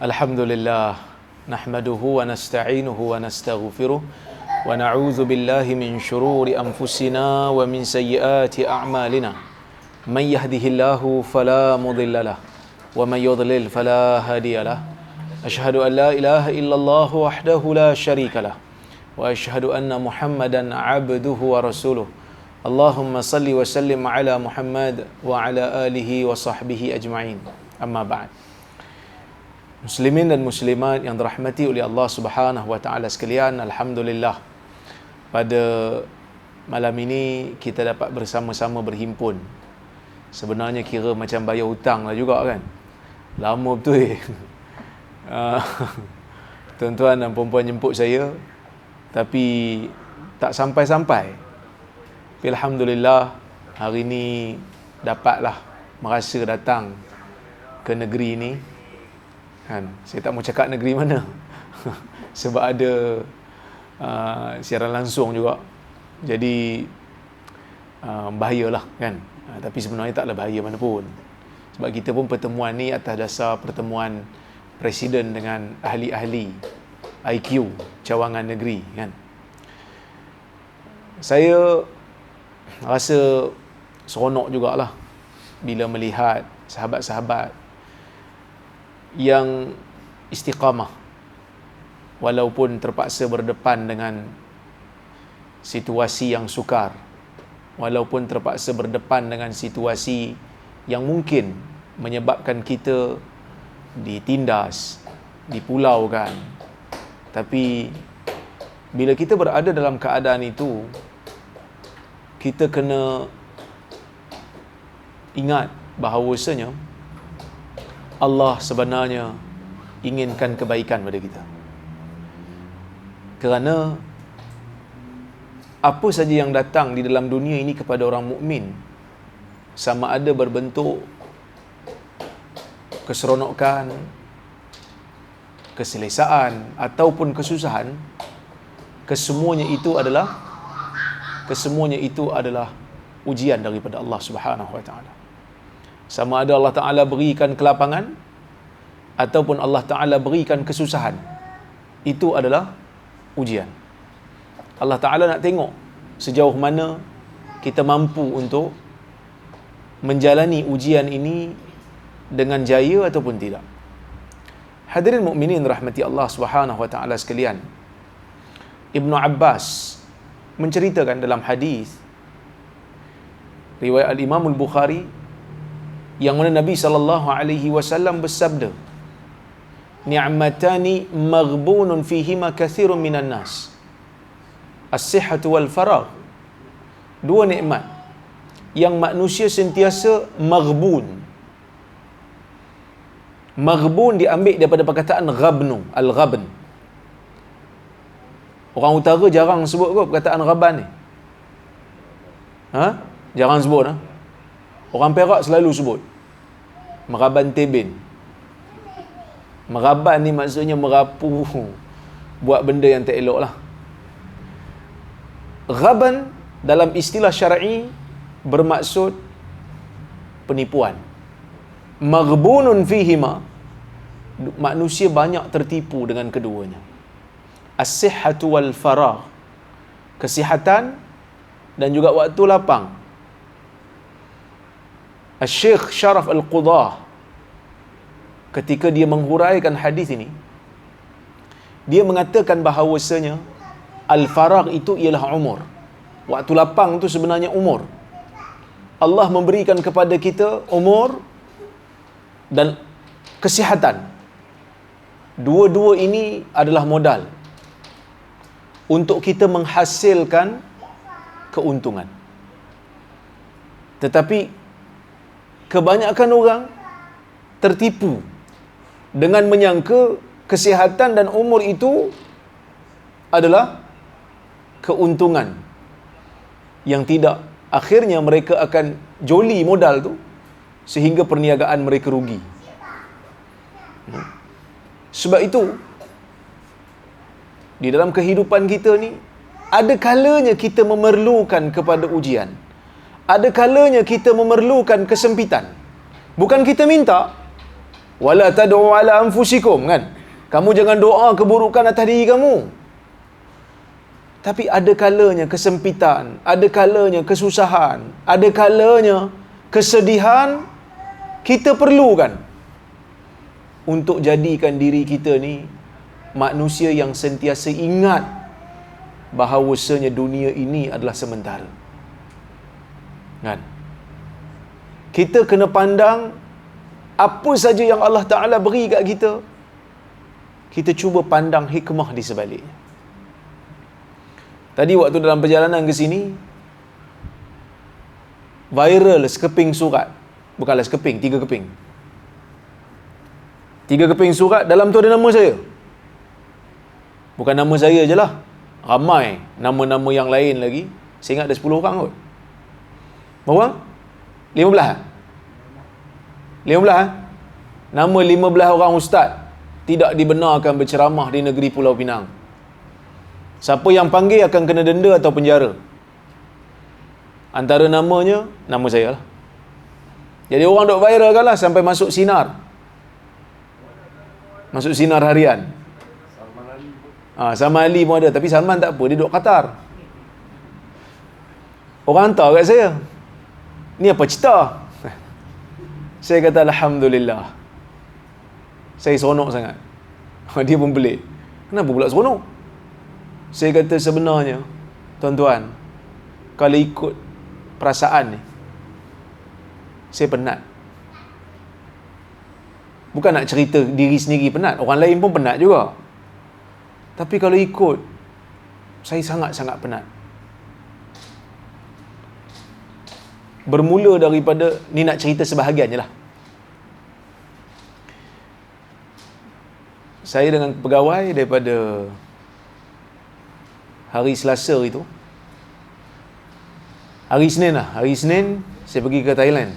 Alhamdulillah, nahmaduhu wa nasta'inuhu wa nastaghfiruh wa na'udzu billahi min shururi anfusina wa min sayyiati a'malina. Man yahdihillahu fala mudhillalah wa man yudlil fala hadiyalah. Ashhadu an la ilaha illallah wahdahu la syarikalah wa ashhadu anna Muhammadan 'abduhu wa rasuluh. Allahumma salli wa sallim ala Muhammad wa ala alihi wa sahbihi ajma'in. Amma ba'd. Muslimin dan muslimat yang dirahmati oleh Allah Subhanahu wa taala sekalian, alhamdulillah pada malam ini kita dapat bersama-sama berhimpun. Sebenarnya kira macam bayar hutang lah juga kan. Lama betul. Tuan-tuan dan puan-puan jemput saya tapi tak sampai-sampai. Tapi alhamdulillah hari ini dapatlah merasa datang ke negeri ini. Kan, saya tak mau cakap negeri mana sebab ada siaran langsung juga, jadi bahayalah kan. Tapi sebenarnya taklah bahaya mana pun, sebab kita pun pertemuan ni atas dasar pertemuan Presiden dengan ahli-ahli IQ cawangan negeri kan. Saya rasa seronok jugalah bila melihat sahabat-sahabat yang istiqamah walaupun terpaksa berdepan dengan situasi yang sukar, walaupun terpaksa berdepan dengan situasi yang mungkin menyebabkan kita ditindas, dipulaukan. Tapi bila kita berada dalam keadaan itu, kita kena ingat bahawasanya Allah sebenarnya inginkan kebaikan pada kita. Kerana apa saja yang datang di dalam dunia ini kepada orang mukmin, sama ada berbentuk keseronokan, keselesaan ataupun kesusahan, kesemuanya itu adalah ujian daripada Allah Subhanahu wa taala. Sama ada Allah Ta'ala berikan kelapangan ataupun Allah Ta'ala berikan kesusahan, itu adalah ujian. Allah Ta'ala nak tengok sejauh mana kita mampu untuk menjalani ujian ini dengan jaya ataupun tidak. Hadirin mukminin rahmati Allah Subhanahu wa taala sekalian, Ibnu Abbas menceritakan dalam hadis riwayat Al-Imam Al-Bukhari yang mana Nabi sallallahu alaihi wasallam bersabda, ni'matani maghbunun fihima kathirun minan nas, as-sihhatu wal faragh. Dua nikmat yang manusia sentiasa maghbun. Maghbun diambil daripada perkataan ghabnu, al-ghabn. Orang utara jarang sebut kot perkataan ghaban ni. Jarang sebut . Orang Perak selalu sebut meraban tebin. Meraban ni maksudnya merapu, buat benda yang tak elok lah. Ghaban dalam istilah syar'i bermaksud penipuan. Maghbunun fihima, manusia banyak tertipu dengan keduanya. As-sihhatu wal faragh, kesihatan dan juga waktu lapang. Syekh Syaraf Al-Qudah ketika dia menghuraikan hadis ini, dia mengatakan bahawasanya al-faragh itu ialah umur. Waktu lapang itu sebenarnya umur. Allah memberikan kepada kita umur dan kesihatan. Dua-dua ini adalah modal untuk kita menghasilkan keuntungan. Tetapi kebanyakan orang tertipu dengan menyangka kesihatan dan umur itu adalah keuntungan yang tidak. Akhirnya mereka akan joli modal tu sehingga perniagaan mereka rugi. Sebab itu di dalam kehidupan kita ni ada kalanya kita memerlukan kepada ujian. Ada kalanya kita memerlukan kesempitan. Bukan kita minta, Wala tad'u ala anfusikum, kan? Kamu jangan doa keburukan atas diri kamu. Tapi ada kalanya kesempitan, ada kalanya kesusahan, ada kalanya kesedihan, kita perlukan untuk jadikan diri kita ni manusia yang sentiasa ingat bahawasanya dunia ini adalah sementara. Kan? Kita kena pandang apa saja yang Allah Ta'ala beri kat kita, kita cuba pandang hikmah di sebaliknya. Tadi waktu dalam perjalanan ke sini, viral sekeping surat. Bukanlah sekeping, 3 keping. 3 keping surat, dalam tu ada nama saya. Bukan nama saya je lah. Ramai nama-nama yang lain lagi. Saya ingat ada 10 orang kot. Berapa orang? 15? 15? Nama 15 orang ustaz tidak dibenarkan berceramah di negeri Pulau Pinang. Siapa yang panggil akan kena denda atau penjara. Antara namanya, nama saya lah. Jadi orang duk viralkan lah sampai masuk sinar. Masuk sinar harian. Salman Ali pun ada. Tapi Salman tak apa, dia duduk Qatar. Orang hantar kat saya, ni apa cerita? Saya kata Alhamdulillah. Saya seronok sangat. Dia pun pelik. Kenapa pula seronok? Saya kata sebenarnya, tuan-tuan, kalau ikut perasaan ni, saya penat. Bukan nak cerita diri sendiri penat, orang lain pun penat juga. Tapi kalau ikut, saya sangat-sangat penat. Bermula daripada, ni nak cerita sebahagian je lah. Saya dengan pegawai daripada hari Selasa itu, hari Senin saya pergi ke Thailand.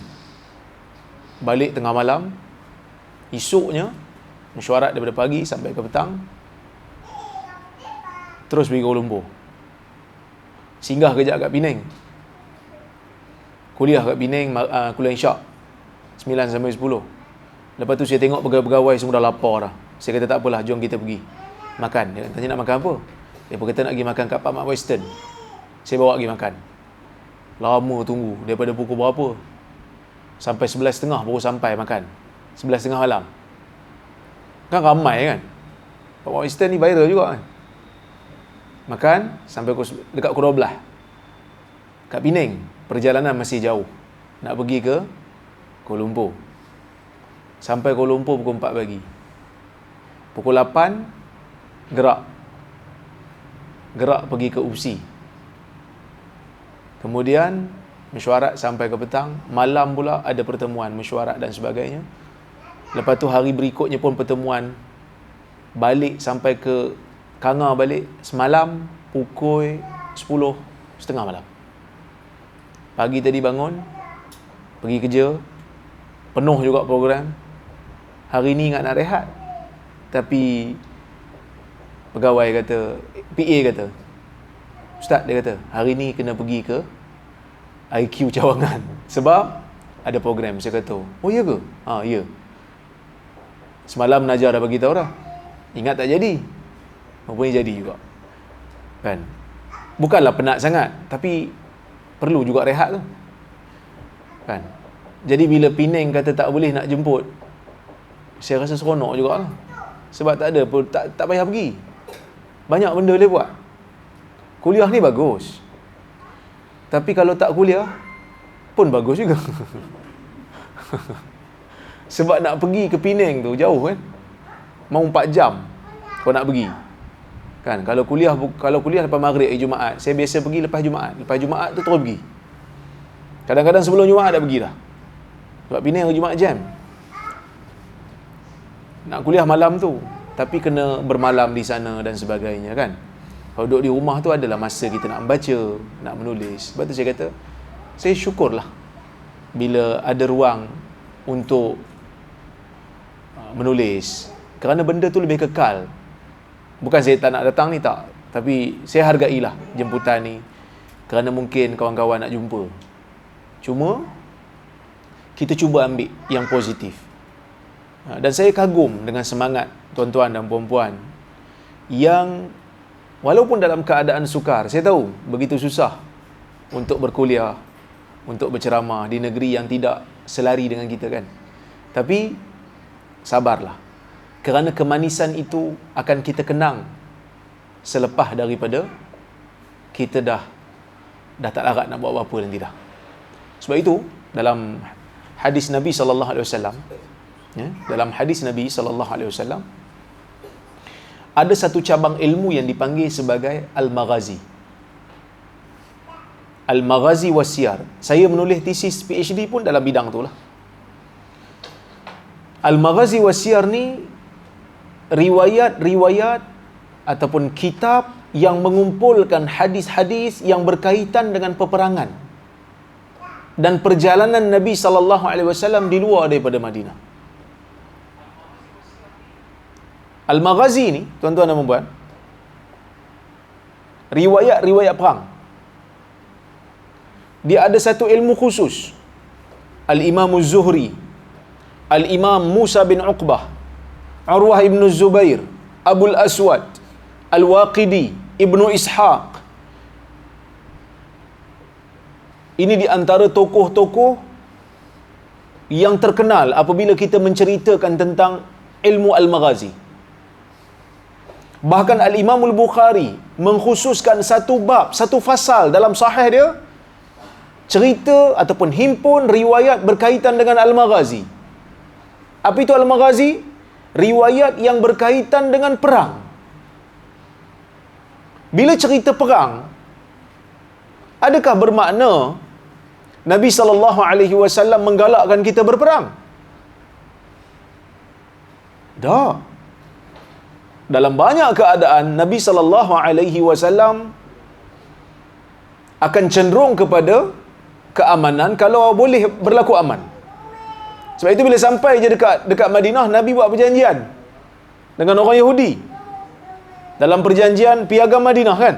Balik tengah malam. Esoknya mesyuarat daripada pagi sampai ke petang. Terus pergi Kuala Lumpur. Singgah kejap kat Penang. Kuliah kat Penang, kuliah Isyak 9 sampai 10. Lepas tu saya tengok pegawai-pegawai semua dah lapar dah. Saya kata tak apalah, jom kita pergi makan. Dia tanya nak makan apa? Dia pun kata nak pergi makan kat Pak Mat Western. Saya bawa pergi makan. Lama tunggu. Daripada pukul berapa? Sampai 11.30 baru sampai makan. 11.30 malam. Kan ramai kan? Pak Mat Western ni viral juga kan? Makan sampai dekat pukul 12. Kat Penang, perjalanan masih jauh. Nak pergi ke Kuala Lumpur. Sampai Kuala Lumpur pukul 4 pagi. Pukul 8 gerak pergi ke UPSI. Kemudian mesyuarat sampai ke petang. Malam pula ada pertemuan mesyuarat dan sebagainya. Lepas tu hari berikutnya pun pertemuan. Balik sampai ke Kangar balik semalam pukul 10.30 malam. Pagi tadi bangun, pergi kerja, penuh juga program. Hari ni ingat nak rehat. Tapi pegawai kata, PA kata, Ustaz, dia kata, hari ni kena pergi ke IQ Cawangan. Sebab ada program. Saya kata, oh ya ke? Ya. Semalam Najar dah bagi tahu dah. Ingat tak jadi? Rupanya jadi juga. Kan? Bukanlah penat sangat, tapi perlu juga rehat tu. Kan? Jadi bila Penang kata tak boleh nak jemput, saya rasa seronok jugalah. Sebab tak ada pun, tak payah pergi. Banyak benda boleh buat. Kuliah ni bagus. Tapi kalau tak kuliah pun bagus juga. Sebab nak pergi ke Penang tu jauh kan. Mau 4 jam kau nak pergi. Kan, kalau kuliah lepas maghrib Jumaat, saya biasa pergi lepas Jumaat. Lepas Jumaat tu terus pergi. Kadang-kadang sebelum Jumaat dah pergi dah. Sebab Penang hari Jumaat jam. Nak kuliah malam tu, tapi kena bermalam di sana dan sebagainya kan. Kalau duduk di rumah tu adalah masa kita nak membaca, nak menulis. Sebab tu saya kata, saya syukurlah bila ada ruang untuk menulis. Kerana benda tu lebih kekal. Bukan saya tak nak datang ni, tak. Tapi saya hargailah jemputan ni. Kerana mungkin kawan-kawan nak jumpa. Cuma, kita cuba ambil yang positif. Dan saya kagum dengan semangat tuan-tuan dan puan-puan yang walaupun dalam keadaan sukar, saya tahu begitu susah untuk berkuliah, untuk berceramah di negeri yang tidak selari dengan kita kan. Tapi sabarlah. Kerana kemanisan itu akan kita kenang selepas daripada kita dah tak larat nak buat apa-apa nanti dah. Sebab itu dalam hadis Nabi sallallahu alaihi wasallam, dalam hadis Nabi sallallahu alaihi wasallam ada satu cabang ilmu yang dipanggil sebagai al-maghazi. Al-maghazi wasiyar. Saya menulis tesis PhD pun dalam bidang itulah. Al-maghazi wasiyar ni riwayat-riwayat ataupun kitab yang mengumpulkan hadis-hadis yang berkaitan dengan peperangan dan perjalanan Nabi sallallahu alaihi wasallam di luar daripada Madinah. Al-maghazi ni, tuan-tuan dan puan, riwayat-riwayat perang. Dia ada satu ilmu khusus. Al-Imam Az-Zuhri, Al-Imam Musa bin Uqbah, Urwah ibn Zubair, Abul Aswad, Al-Waqidi, Ibnu Ishaq. Ini di antara tokoh-tokoh yang terkenal apabila kita menceritakan tentang ilmu Al-Maghazi. Bahkan Al-Imam Al-Bukhari mengkhususkan satu bab, satu fasal dalam sahih dia, cerita ataupun himpun riwayat berkaitan dengan Al-Maghazi. Apa itu Al-Maghazi? Riwayat yang berkaitan dengan perang. Bila cerita perang, adakah bermakna Nabi sallallahu alaihi wasallam menggalakkan kita berperang? Tak. Dalam banyak keadaan Nabi sallallahu alaihi wasallam akan cenderung kepada keamanan kalau boleh berlaku aman. Sebab itu bila sampai je dekat Madinah, Nabi buat perjanjian dengan orang Yahudi. Dalam perjanjian piagam Madinah kan.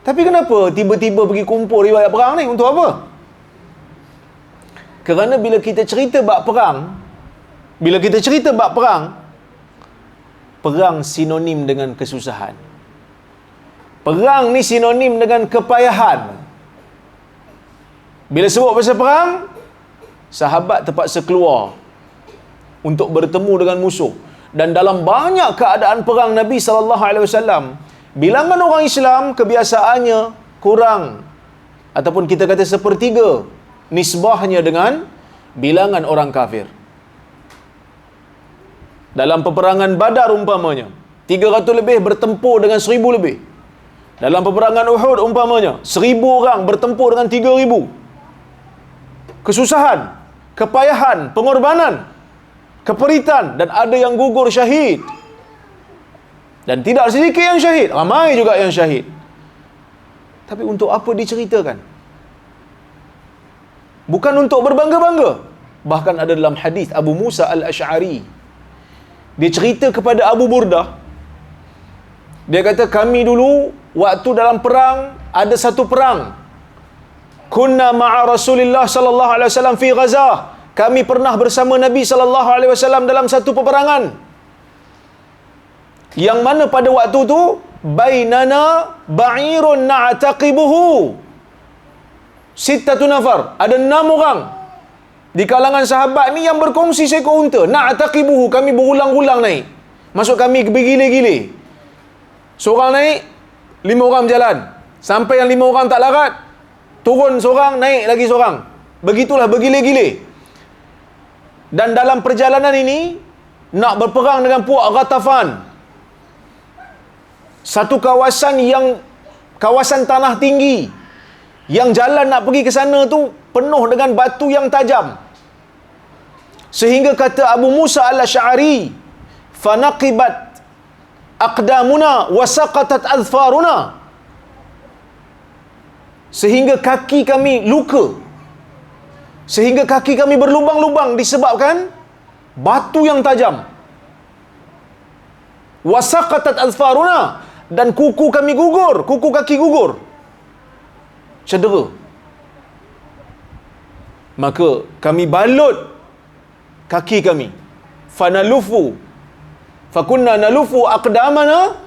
Tapi kenapa tiba-tiba pergi kumpul riwayat perang ni? Untuk apa? Kerana bila kita cerita bab perang, perang sinonim dengan kesusahan. Perang ni sinonim dengan kepayahan. Bila sebut pasal perang, sahabat terpaksa keluar untuk bertemu dengan musuh. Dan dalam banyak keadaan perang Nabi sallallahu alaihi wasallam, bilangan orang Islam kebiasaannya kurang ataupun kita kata sepertiga nisbahnya dengan bilangan orang kafir. Dalam peperangan Badar umpamanya 300 lebih bertempur dengan 1000 lebih. Dalam peperangan Uhud umpamanya 1000 orang bertempur dengan 3000. Kesusahan, kepayahan, pengorbanan, keperitan, dan ada yang gugur syahid. Dan tidak sedikit yang syahid, ramai juga yang syahid. Tapi untuk apa diceritakan? Bukan untuk berbangga-bangga. Bahkan ada dalam hadis Abu Musa Al-Ash'ari, dia cerita kepada Abu Burdah, dia kata, kami dulu waktu dalam perang, ada satu perang, kunna ma'a Rasulillah sallallahu alaihi wasallam fi Ghazah, kami pernah bersama Nabi sallallahu alaihi wasallam dalam satu peperangan, yang mana pada waktu tu bainana ba'irun na'taqibuhu sittatu nafar, ada 6 orang di kalangan sahabat ni yang berkongsi seekor unta. Na'taqibuhu, kami berulang-ulang naik. Maksud kami bergile-gile. Seorang naik, 5 orang berjalan. Sampai yang 5 orang tak larat, turun seorang, naik lagi seorang. Begitulah bergile-gile. Dan dalam perjalanan ini nak berperang dengan puak Ghatafan, satu kawasan tanah tinggi, yang jalan nak pergi ke sana tu penuh dengan batu yang tajam. Sehingga kata Abu Musa Al-Ash'ari, fanaqibat aqdamuna wa saqatat azfaruna, sehingga kaki kami luka, sehingga kaki kami berlubang-lubang disebabkan batu yang tajam. Wa saqatat azfaruna, dan kuku kami gugur, kuku kaki gugur, cedera. Maka kami balut kaki kami fanalufu fakunna nalufu aqdamana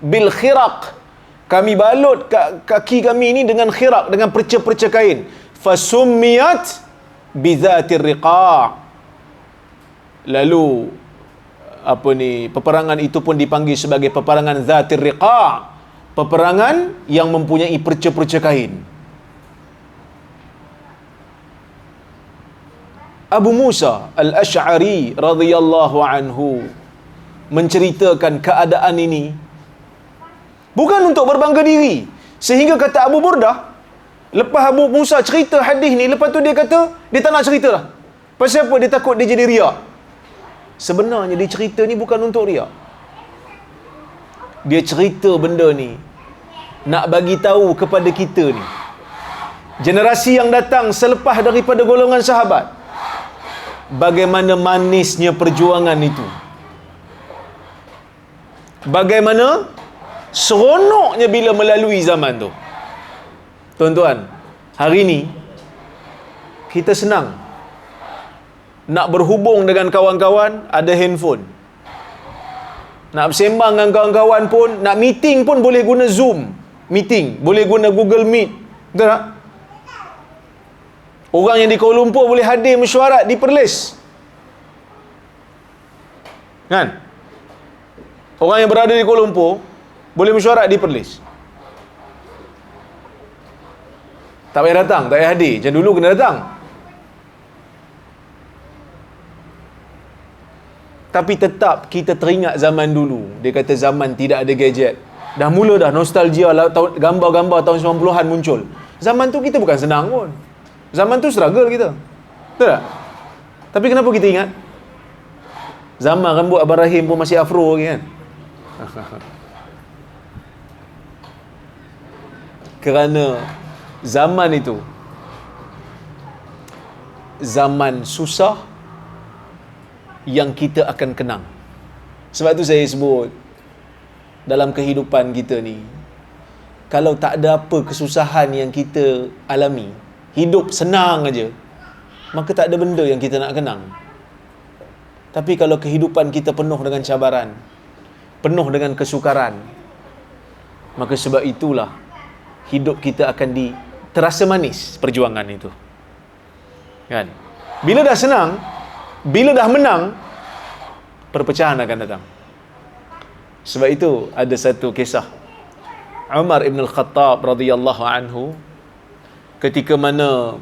bil khiraq. Kami balut kaki kami ini dengan khiraq, dengan perca-perca kain. Fasummiyat bizatir riqa'. Lalu peperangan itu pun dipanggil sebagai peperangan zatir riqa', peperangan yang mempunyai perca-perca kain. Abu Musa Al-Asy'ari radhiyallahu anhu menceritakan keadaan ini bukan untuk berbangga diri, sehingga kata Abu Burdah, lepas Abu Musa cerita hadis ni, lepas tu dia kata dia tak nak cerita lah. Pasal apa? Dia takut dia jadi riak. Sebenarnya dia cerita ni bukan untuk riak. Dia cerita benda ni nak bagi tahu kepada kita ni, generasi yang datang selepas daripada golongan sahabat, bagaimana manisnya perjuangan itu, bagaimana seronoknya bila melalui zaman tu. Tuan-tuan, hari ni kita senang nak berhubung dengan kawan-kawan, ada handphone. Nak bersembang dengan kawan-kawan pun, nak meeting pun boleh guna Zoom meeting, boleh guna Google Meet. Betul tak? Orang yang di Kuala Lumpur boleh hadir mesyuarat di Perlis, kan? Orang yang berada di Kuala Lumpur boleh mesyuarat di Perlis. Tak payah datang, tak payah hadir. Macam dulu kena datang. Tapi tetap kita teringat zaman dulu. Dia kata zaman tidak ada gadget. Dah mula dah nostalgia lah, gambar-gambar tahun 90-an muncul. Zaman tu kita bukan senang pun. Zaman tu struggle kita. Betul tak? Tapi kenapa kita ingat? Zaman rambut Abang Rahim pun masih afro lagi, kan? Kerana zaman itu zaman susah yang kita akan kenang. Sebab tu saya sebut, dalam kehidupan kita ni, kalau tak ada apa kesusahan yang kita alami, hidup senang aja, maka tak ada benda yang kita nak kenang. Tapi kalau kehidupan kita penuh dengan cabaran, penuh dengan kesukaran, maka sebab itulah hidup kita akan terasa manis perjuangan itu, kan? Bila dah senang, bila dah menang, perpecahan akan datang. Sebab itu ada satu kisah Umar ibn al-Khattab radhiyallahu anhu, ketika mana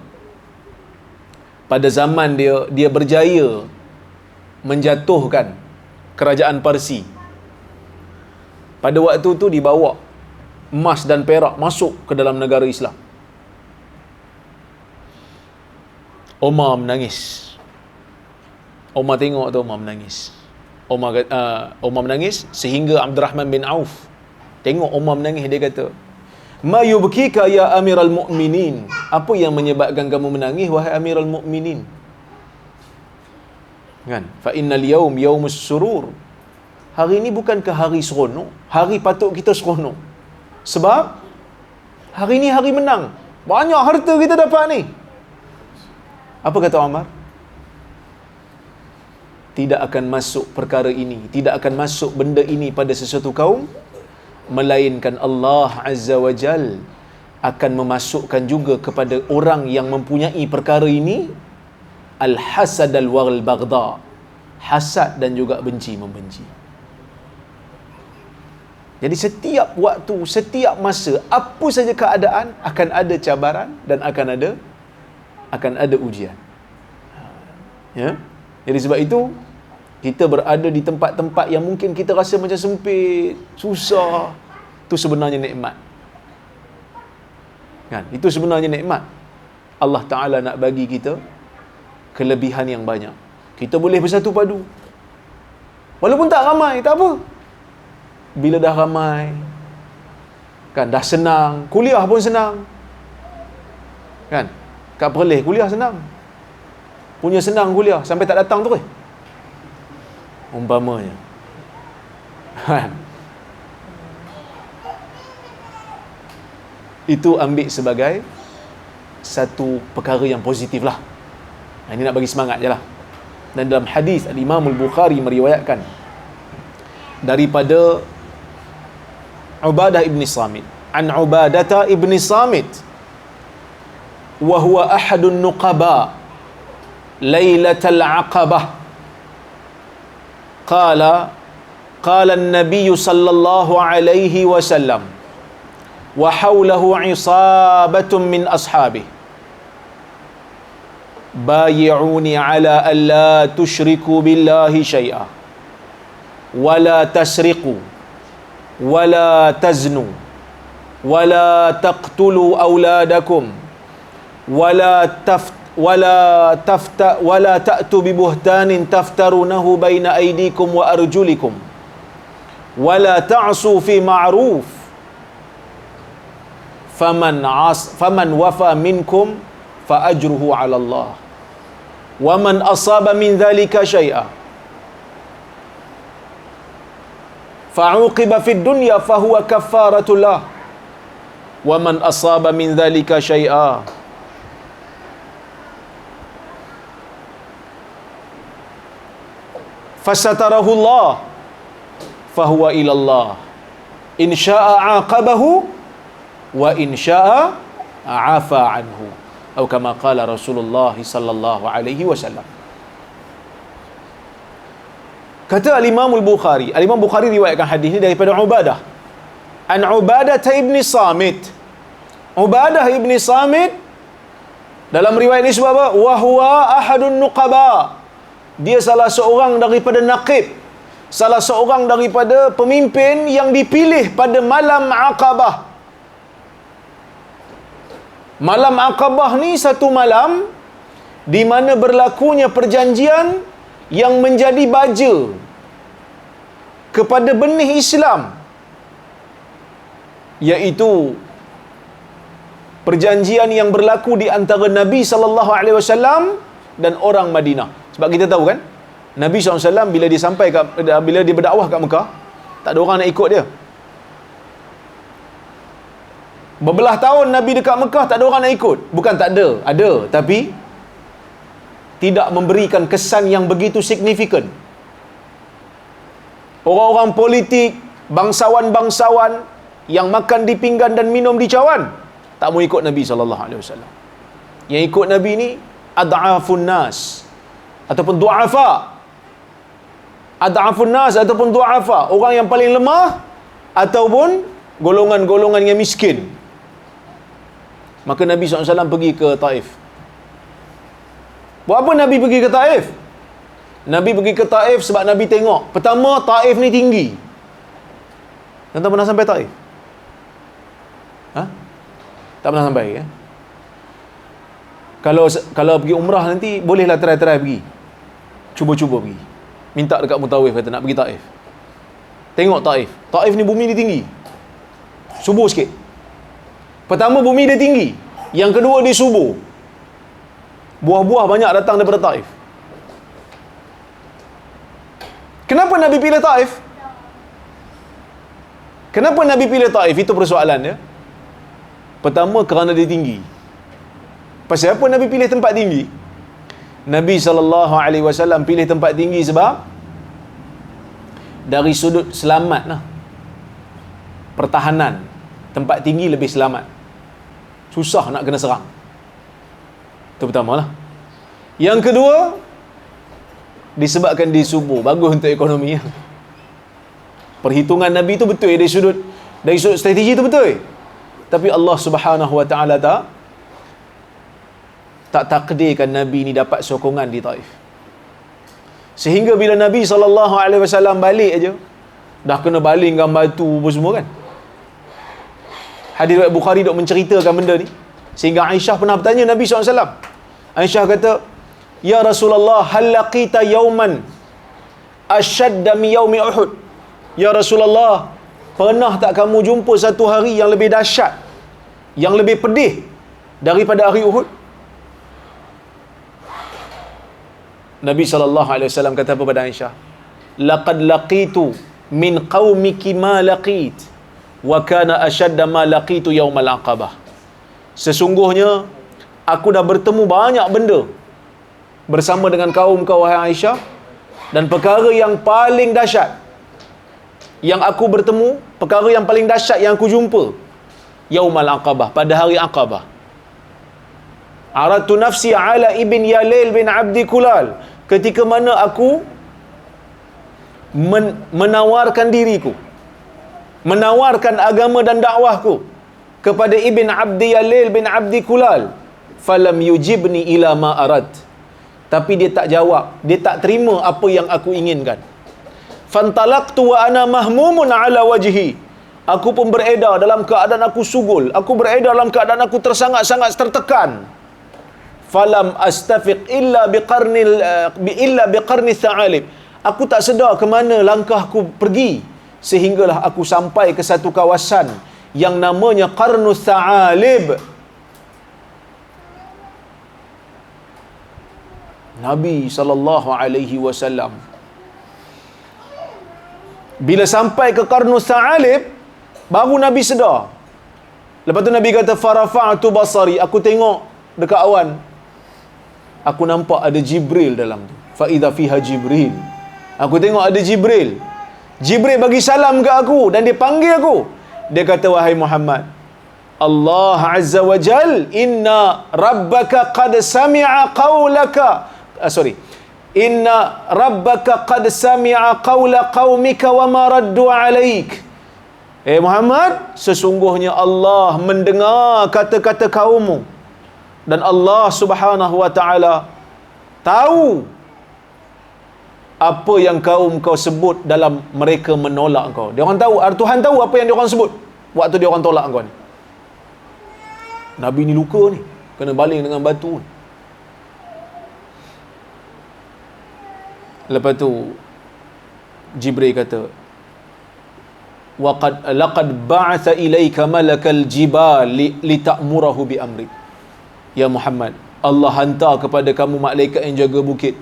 pada zaman dia berjaya menjatuhkan kerajaan Parsi. Pada waktu tu dibawa emas dan perak masuk ke dalam negara Islam. Umar menangis. Umar tengok tu, Umar menangis. Umar menangis sehingga Abdul Rahman bin Auf tengok Umar menangis, dia kata, "Ma yubkika ya Amiral Mu'minin?" Apa yang menyebabkan kamu menangis wahai Amiral Mu'minin? Kan? Fa innal yaum yaumus surur. Hari ini bukankah hari seronok? Hari patut kita seronok. Sebab hari ini hari menang. Banyak harta kita dapat ni. Apa kata Umar? Tidak akan masuk perkara ini, tidak akan masuk benda ini pada sesuatu kaum, melainkan Allah Azza wa Jal akan memasukkan juga kepada orang yang mempunyai perkara ini al-hasad al-baghdha, hasad dan juga benci membenci. Jadi setiap waktu, setiap masa, apa saja keadaan, akan ada cabaran dan akan ada ujian. Ya? Jadi sebab itu kita berada di tempat-tempat yang mungkin kita rasa macam sempit, susah, itu sebenarnya nikmat. Kan? Itu sebenarnya nikmat. Allah Ta'ala nak bagi kita kelebihan yang banyak. Kita boleh bersatu padu. Walaupun tak ramai, tak apa. Bila dah ramai, kan, dah senang, kuliah pun senang. Kan? Kat Perlis kuliah senang. Punya senang kuliah sampai tak datang tu. Umpamanya. Kan? Itu ambil sebagai satu perkara yang positif lah. Ini nak bagi semangat je lah. Dan dalam hadis Al-Imam Al-Bukhari meriwayatkan daripada Ubadah ibn Samit, an Ubadata ibn Samit wa huwa ahadun nuqaba lailatal aqabah qala an-nabiy sallallahu alaihi wasallam wa hawlahu isabatun min ashabihi bayi'uni ala an la tushriku billahi shay'a wa la tasriqu wa la taznu wa la taqtulu awladakum wa la ta'tu bi buhtanin taftarunahu baina aydikum wa arjulikum wa la ta'su fi ma'ruf faman wafa minkum fa ajruhu 'ala Allah wa man asaba min dhalika shay'a fa'uqiba fid dunya fa huwa kaffaratu lah wa man asaba min dhalika shay'a fasatarahu Allah fa huwa ila Allah in syaa'a 'aqabahu wa in syaa'a 'afa anhu atau kama qala Rasulullah sallallahu alaihi wasallam. Kata Al-Imam Al-Bukhari, Al-Imam Bukhari riwayatkan hadis ini daripada Ubadah. An Ubadah ibn Samit. Ubadah ibn Samit dalam riwayat ini sebab apa? Wa huwa ahadun nuqaba. Dia salah seorang daripada naqib, salah seorang daripada pemimpin yang dipilih pada malam Aqabah. Malam Aqabah ni satu malam di mana berlakunya perjanjian yang menjadi baja kepada benih Islam, iaitu perjanjian yang berlaku di antara Nabi sallallahu alaihi wasallam dan orang Madinah. Sebab kita tahu kan, Nabi SAW bila dia berdakwah kat Mekah, tak ada orang nak ikut dia. Berbelah tahun Nabi dekat Mekah, tak ada orang nak ikut. Bukan tak ada, ada, tapi tidak memberikan kesan yang begitu signifikan. Orang-orang politik, bangsawan-bangsawan yang makan di pinggan dan minum di cawan, tak mau ikut Nabi SAW. Yang ikut Nabi ni ad'afun nas ataupun du'afa. Ad'afun nas ataupun du'afa, orang yang paling lemah ataupun golongan-golongan yang miskin. Maka Nabi SAW pergi ke Taif. Buat apa Nabi pergi ke Taif? Nabi pergi ke Taif sebab Nabi tengok, pertama, Taif ni tinggi. Tuan-tuan pernah sampai Taif? Ha? Tak pernah sampai ya? Kalau pergi umrah nanti, bolehlah try pergi. Cuba-cuba pergi. Minta dekat Mutawif, kata nak pergi Taif. Tengok Taif. Taif ni bumi dia tinggi. Subur sikit. Pertama, bumi dia tinggi. Yang kedua, dia subur. Buah-buah banyak datang daripada Taif. Kenapa Nabi pilih Taif? Kenapa Nabi pilih Taif? Itu persoalan dia. Pertama, kerana dia tinggi. Pasal apa Nabi pilih tempat tinggi? Nabi SAW pilih tempat tinggi sebab dari sudut selamat lah, pertahanan, tempat tinggi lebih selamat. Susah nak kena serang. Itu pertama lah. Yang kedua, disebabkan di subur, bagus untuk ekonomi. Perhitungan Nabi itu betul dari sudut strategi itu betul. Tapi Allah Subhanahu Wa Taala tak takdirkan Nabi ni dapat sokongan di Taif. Sehingga bila Nabi SAW balik aja, dah kena balingkan batu apa semua kan. Hadis riwayat Bukhari dok menceritakan benda ni. Sehingga Aisyah pernah bertanya Nabi SAW. Aisyah kata, "Ya Rasulullah, hal laqita yawman ashadda min yaumi Uhud?" Ya Rasulullah, pernah tak kamu jumpa satu hari yang lebih dahsyat, yang lebih pedih daripada hari Uhud? Nabi SAW kata apa pada Aisyah? "Laqad laqitu min qaumiki ma laqit wa kana ashadda ma laqitu yaumal aqabah." Sesungguhnya aku dah bertemu banyak benda bersama dengan kaum kau, wahai Aisyah. Dan perkara yang paling dahsyat yang aku bertemu, perkara yang paling dahsyat yang aku jumpa, Yaumal Aqabah, pada hari Aqabah. Aradtu nafsi ala ibn Yalail bin Abdi Kulal. Ketika mana aku menawarkan diriku, menawarkan agama dan dakwahku kepada Ibn Abdi Yalail bin Abdi Kulal, falam yujibni ila ma arad. Tapi dia tak jawab, dia tak terima apa yang aku inginkan. Fantalaqtu wa ana mahmumun ala wajhi. Aku pun beredar dalam keadaan aku sugul, aku beredar dalam keadaan aku tersangat-sangat tertekan. Falam astafiq illa biqarni tha'alib. Aku tak sedar ke mana langkahku pergi, sehinggalah aku sampai ke satu kawasan yang namanya Qarnus Tha'alib. Nabi SAW bila sampai ke Qarnus Tha'alib, baru Nabi sedar. Lepas tu Nabi kata, farafa'tu basari, aku tengok dekat awan, aku nampak ada Jibril dalam tu. Fa idza fiha Jibril. Aku tengok ada Jibril. Jibril bagi salam ke aku dan dia panggil aku. Dia kata, wahai Muhammad, Allah Azza wa Jal, inna rabbaka qad sami'a qawlaka. Inna rabbaka qad sami'a qawla qaumika wa ma raddu alaik. Muhammad, sesungguhnya Allah mendengar kata-kata kaummu, dan Allah Subhanahu wa taala tahu apa yang kaum kau sebut dalam mereka menolak kau. Dia orang tahu, Tuhan tahu apa yang dia orang sebut waktu dia orang tolak kau ni. Nabi ni luka ni, kena baling dengan batu. Lepas tu Jibril kata, laqad ba'atha ilaika malakal jibal li ta'murahu bi amri. Ya Muhammad, Allah hantar kepada kamu malaikat yang jaga bukit,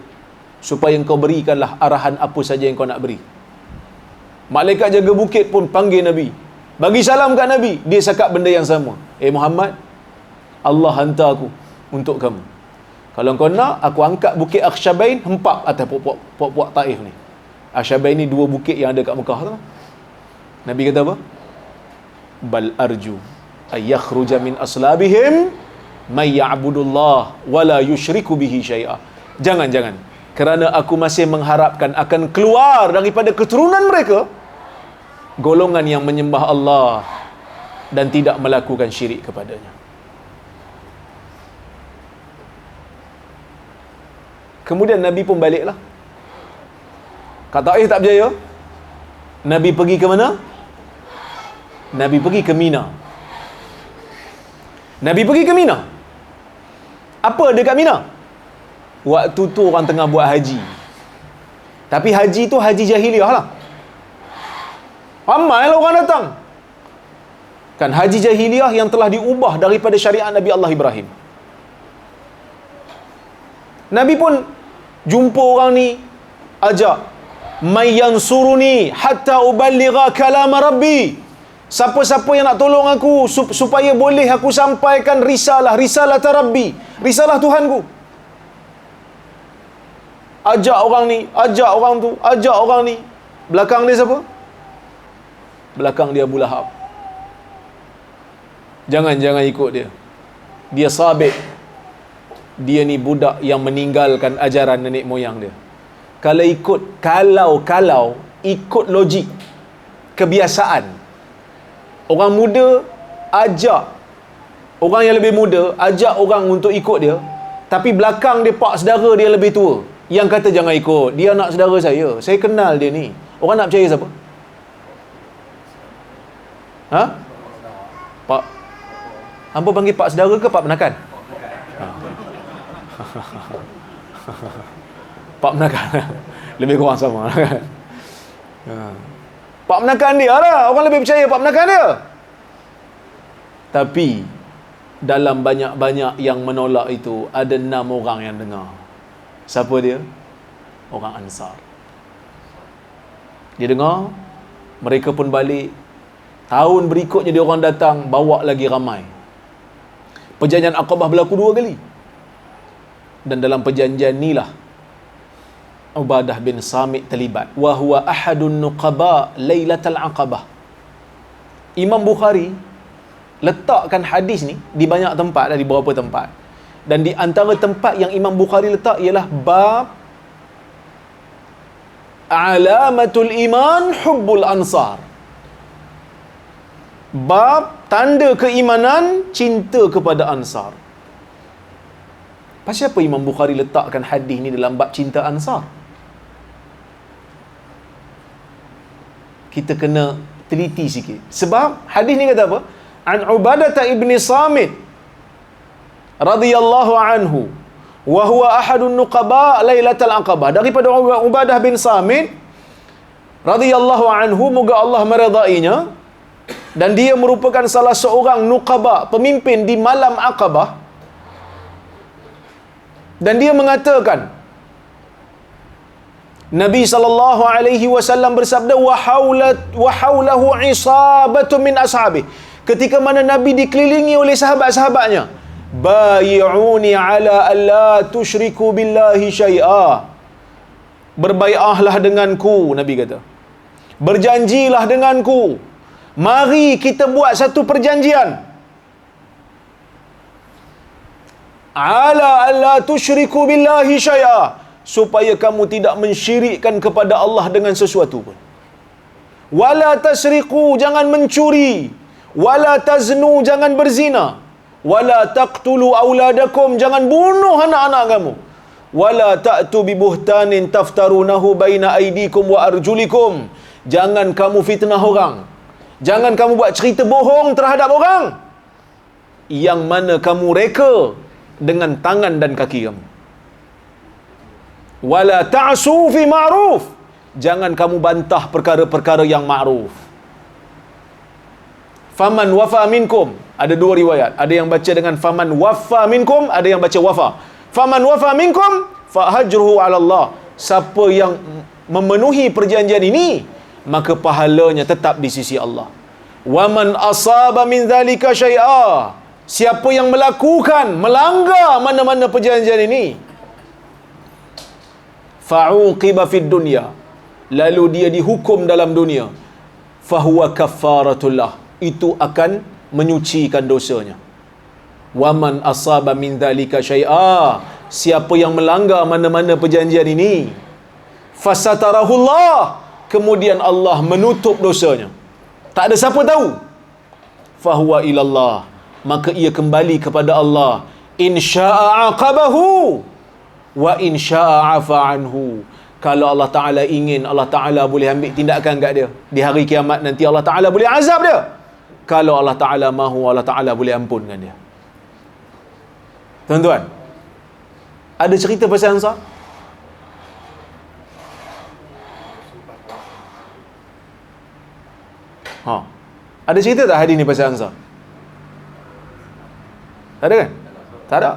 supaya engkau berikanlah arahan apa saja yang kau nak beri. Malaikat jaga bukit pun panggil Nabi, bagi salam kat Nabi, dia cakap benda yang sama. Muhammad, Allah hantar aku untuk kamu. Kalau kau nak, aku angkat bukit Akhsyabain, hempap atas puak-puak Taif ni. Akhsyabain ni dua bukit yang ada kat Mekah tu. Nabi kata apa? Bal arju ay yakhruja min aslabihim may ya'budullah wa la yusyriku bihi syai'a. Jangan, kerana aku masih mengharapkan akan keluar daripada keturunan mereka golongan yang menyembah Allah dan tidak melakukan syirik kepadanya. Kemudian Nabi pun baliklah. Kata tak berjaya, Nabi pergi ke mana? Nabi pergi ke Mina. Nabi pergi ke Mina. Apa dekat Mina? Waktu tu orang tengah buat haji. Tapi haji tu haji jahiliah lah. Ramai lah orang datang. Kan haji jahiliah yang telah diubah daripada syariat Nabi Allah Ibrahim. Nabi pun jumpa orang ni, ajak, may yansuruni hatta uballigha kalam rabbi. Siapa-siapa yang nak tolong aku supaya boleh aku sampaikan risalah Rabbi, risalah Tuhanku. Ajak orang ni, ajak orang tu, ajak orang ni. Belakang dia siapa? Belakang dia Abu Lahab. Jangan ikut dia. Dia sabit. Dia ni budak yang meninggalkan ajaran nenek moyang dia. Kalau ikut logik, kebiasaan, orang muda ajak orang yang lebih muda, ajak orang untuk ikut dia, tapi belakang dia pak saudara dia lebih tua yang kata jangan ikut, dia anak saudara saya kenal dia ni. Orang nak percaya siapa? Pak, hampa panggil pak saudara ke pak penakan? Pak penakan lebih kurang sama kan. Pak penakan dia lah, orang lebih percaya pak penakan dia. Tapi dalam banyak-banyak yang menolak itu ada 6 orang yang dengar. Siapa dia? Orang Ansar. Dia dengar, mereka pun balik. Tahun berikutnya dia orang datang, bawa lagi ramai. Perjanjian Aqabah berlaku 2 kali. Dan dalam perjanjian inilah Ubadah bin Samit terlibat. Wa huwa ahadun nuqaba Lailatul Aqabah. Imam Bukhari letakkan hadis ni di banyak tempat, di beberapa tempat. Dan di antara tempat yang Imam Bukhari letak ialah bab alamatul iman hubbul ansar. Bab tanda keimanan cinta kepada ansar. Pasal apa Imam Bukhari letakkan hadis ni dalam bab cinta ansar? Kita kena teliti sikit. Sebab hadis ni kata apa? An Ubadah ibn Samit radhiyallahu anhu wa huwa ahadun nuqaba Lailatul Aqabah. Daripada Ubadah bin Samit radhiyallahu anhu, moga Allah meridainya, dan dia merupakan salah seorang nuqaba, pemimpin di malam Aqabah. Dan dia mengatakan, Nabi sallallahu alaihi wasallam bersabda, wa haulahu isabatu min ashabi. Ketika mana Nabi dikelilingi oleh sahabat-sahabatnya, bai'uni ala alla tusyriku billahi syai'a. Berbai'ahlah denganku, Nabi kata. Berjanjilah denganku. Mari kita buat satu perjanjian. Ala alla tusyriku billahi syai'a, supaya kamu tidak mensyirikkan kepada Allah dengan sesuatu pun. Wala tasriqu, jangan mencuri. Wala taznu, jangan berzina. Wala taqtulu auladakum, jangan bunuh anak-anak kamu. Wala ta'tu bi buhtanin taftarunahu baina aydikum wa arjulikum, jangan kamu fitnah orang. Jangan kamu buat cerita bohong terhadap orang yang mana kamu reka dengan tangan dan kaki kamu. Wala ta'su fi ma'ruf, jangan kamu bantah perkara-perkara yang ma'ruf. Faman wafa minkum, ada dua riwayat, ada yang baca dengan faman wafa minkum, ada yang baca wafa. Faman wafa minkum fahajruhu 'ala Allah, siapa yang memenuhi perjanjian ini maka pahalanya tetap di sisi Allah. Waman asaba min dzalika syai'a, siapa yang melakukan, melanggar mana-mana perjanjian ini, fa'uqiba fid dunya, lalu dia dihukum dalam dunia, fahuwa kaffaratullah, itu akan menyucikan dosanya. Waman asaba min dzalika syai'a, siapa yang melanggar mana-mana perjanjian ini, fasatarahullah, kemudian Allah menutup dosanya, tak ada siapa tahu, fahuwa ilallah, maka ia kembali kepada Allah. In syaa aqabahu wa in syaa afa anhu, kalau Allah Ta'ala ingin, Allah Ta'ala boleh ambil tindakan kat dia. Di hari kiamat nanti Allah Ta'ala boleh azab dia. Kalau Allah Ta'ala mahu, Allah Ta'ala boleh ampunkan dia. Tuan-tuan, ada cerita pasal Ansar? Ada cerita tak hadis ni pasal Ansar? Tak ada kan? Tak ada.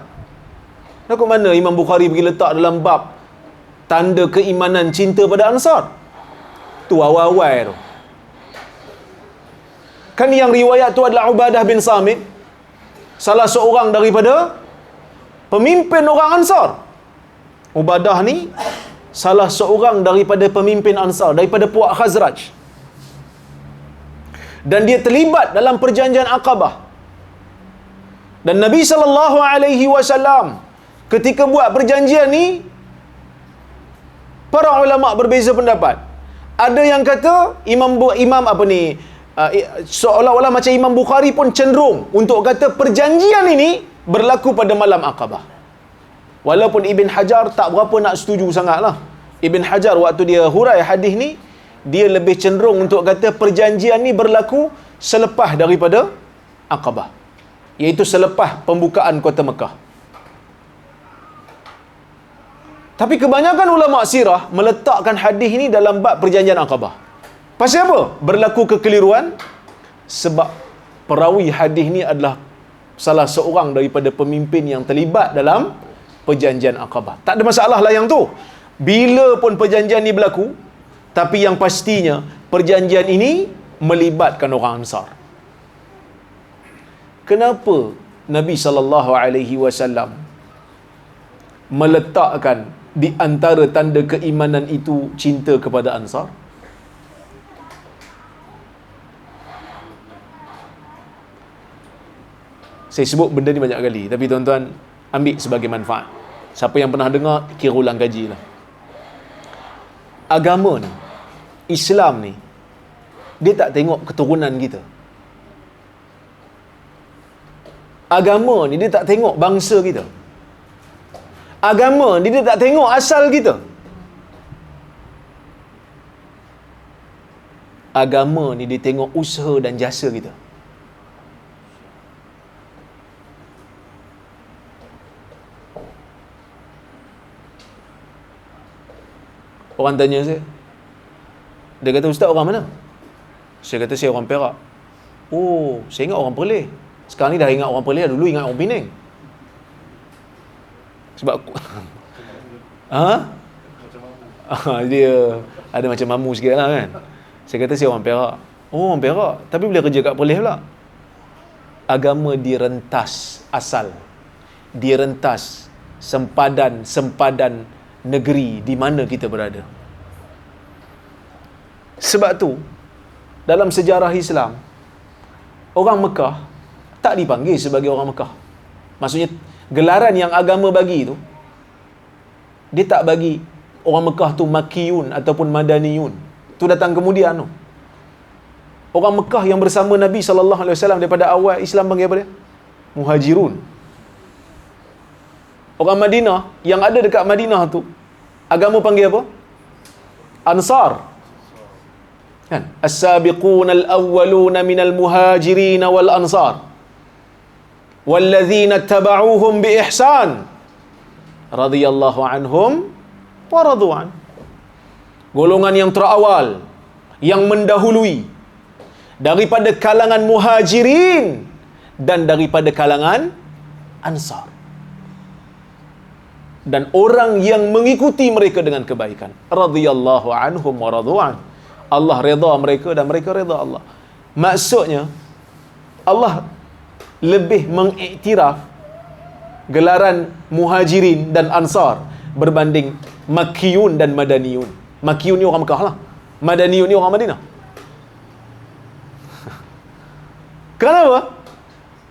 Nak ke mana Imam Bukhari pergi letak dalam bab tanda keimanan cinta pada Ansar? Tu awal-awal tu. Kan yang riwayat tu adalah Ubadah bin Samit, salah seorang daripada pemimpin orang Ansar. Ubadah ni salah seorang daripada pemimpin Ansar, daripada puak Khazraj. Dan dia terlibat dalam perjanjian Aqabah. Dan Nabi sallallahu alaihi wasallam ketika buat perjanjian ni, para ulama berbeza pendapat. Ada yang kata imam apa ni, seolah-olah macam Imam Bukhari pun cenderung untuk kata perjanjian ini berlaku pada malam Aqabah. Walaupun Ibn Hajar tak berapa nak setuju sangatlah. Ibn Hajar waktu dia hurai hadis ni, dia lebih cenderung untuk kata perjanjian ni berlaku selepas daripada Aqabah, iaitu selepas pembukaan kota Mekah. Tapi kebanyakan ulama sirah meletakkan hadis ini dalam bab perjanjian Aqabah. Pasal apa berlaku kekeliruan? Sebab perawi hadis ni adalah salah seorang daripada pemimpin yang terlibat dalam perjanjian Aqabah. Tak ada masalah lah yang tu. Bila pun perjanjian ni berlaku, tapi yang pastinya perjanjian ini melibatkan orang Ansar. Kenapa Nabi sallallahu alaihi wasallam meletakkan di antara tanda keimanan itu cinta kepada Ansar? Saya sebut benda ni banyak kali, tapi tuan-tuan ambil sebagai manfaat. Siapa yang pernah dengar, kira ulang kaji lah. Agama ni, Islam ni, dia tak tengok keturunan kita. Agama ni, dia tak tengok bangsa kita. Agama ni, dia tak tengok asal kita. Agama ni, dia tengok usaha dan jasa kita. Orang tanya saya, dia kata, "Ustaz, orang mana?" Saya kata, "Saya orang Perak." "Oh, saya ingat orang Perlis. Sekarang ni dah ingat orang Perlis, dulu ingat orang Penang." Sebab dia ada macam mamu sikit lah kan. Saya kata, "Saya orang Perak." "Oh, orang Perak, tapi boleh kerja kat Perlis pula." Agama direntas asal, direntas sempadan negeri di mana kita berada. Sebab tu dalam sejarah Islam, orang Mekah tak dipanggil sebagai orang Mekah. Maksudnya gelaran yang agama bagi tu, dia tak bagi orang Mekah tu Makiyun ataupun Madaniyun. Tu datang kemudian tu. Orang Mekah yang bersama Nabi SAW daripada awal Islam panggil apa dia? Muhajirun. Orang Madinah yang ada dekat Madinah tu, agama panggil apa? Ansar. Kan? As-sabiqun al-awwaluna minal muhajirin wal ansar. Wallazina tabauhum bi ihsan. Radhiyallahu anhum wa radu'an. Golongan yang terawal, yang mendahului daripada kalangan muhajirin dan daripada kalangan ansar. Dan orang yang mengikuti mereka dengan kebaikan. Radhiyallahu anhum wa radu'an. Allah redha mereka dan mereka redha Allah. Maksudnya, Allah lebih mengiktiraf gelaran muhajirin dan ansar berbanding Makiyun dan Madaniyun. Makiyun ni orang Mekah lah. Madaniyun ni orang Madinah. Kenapa?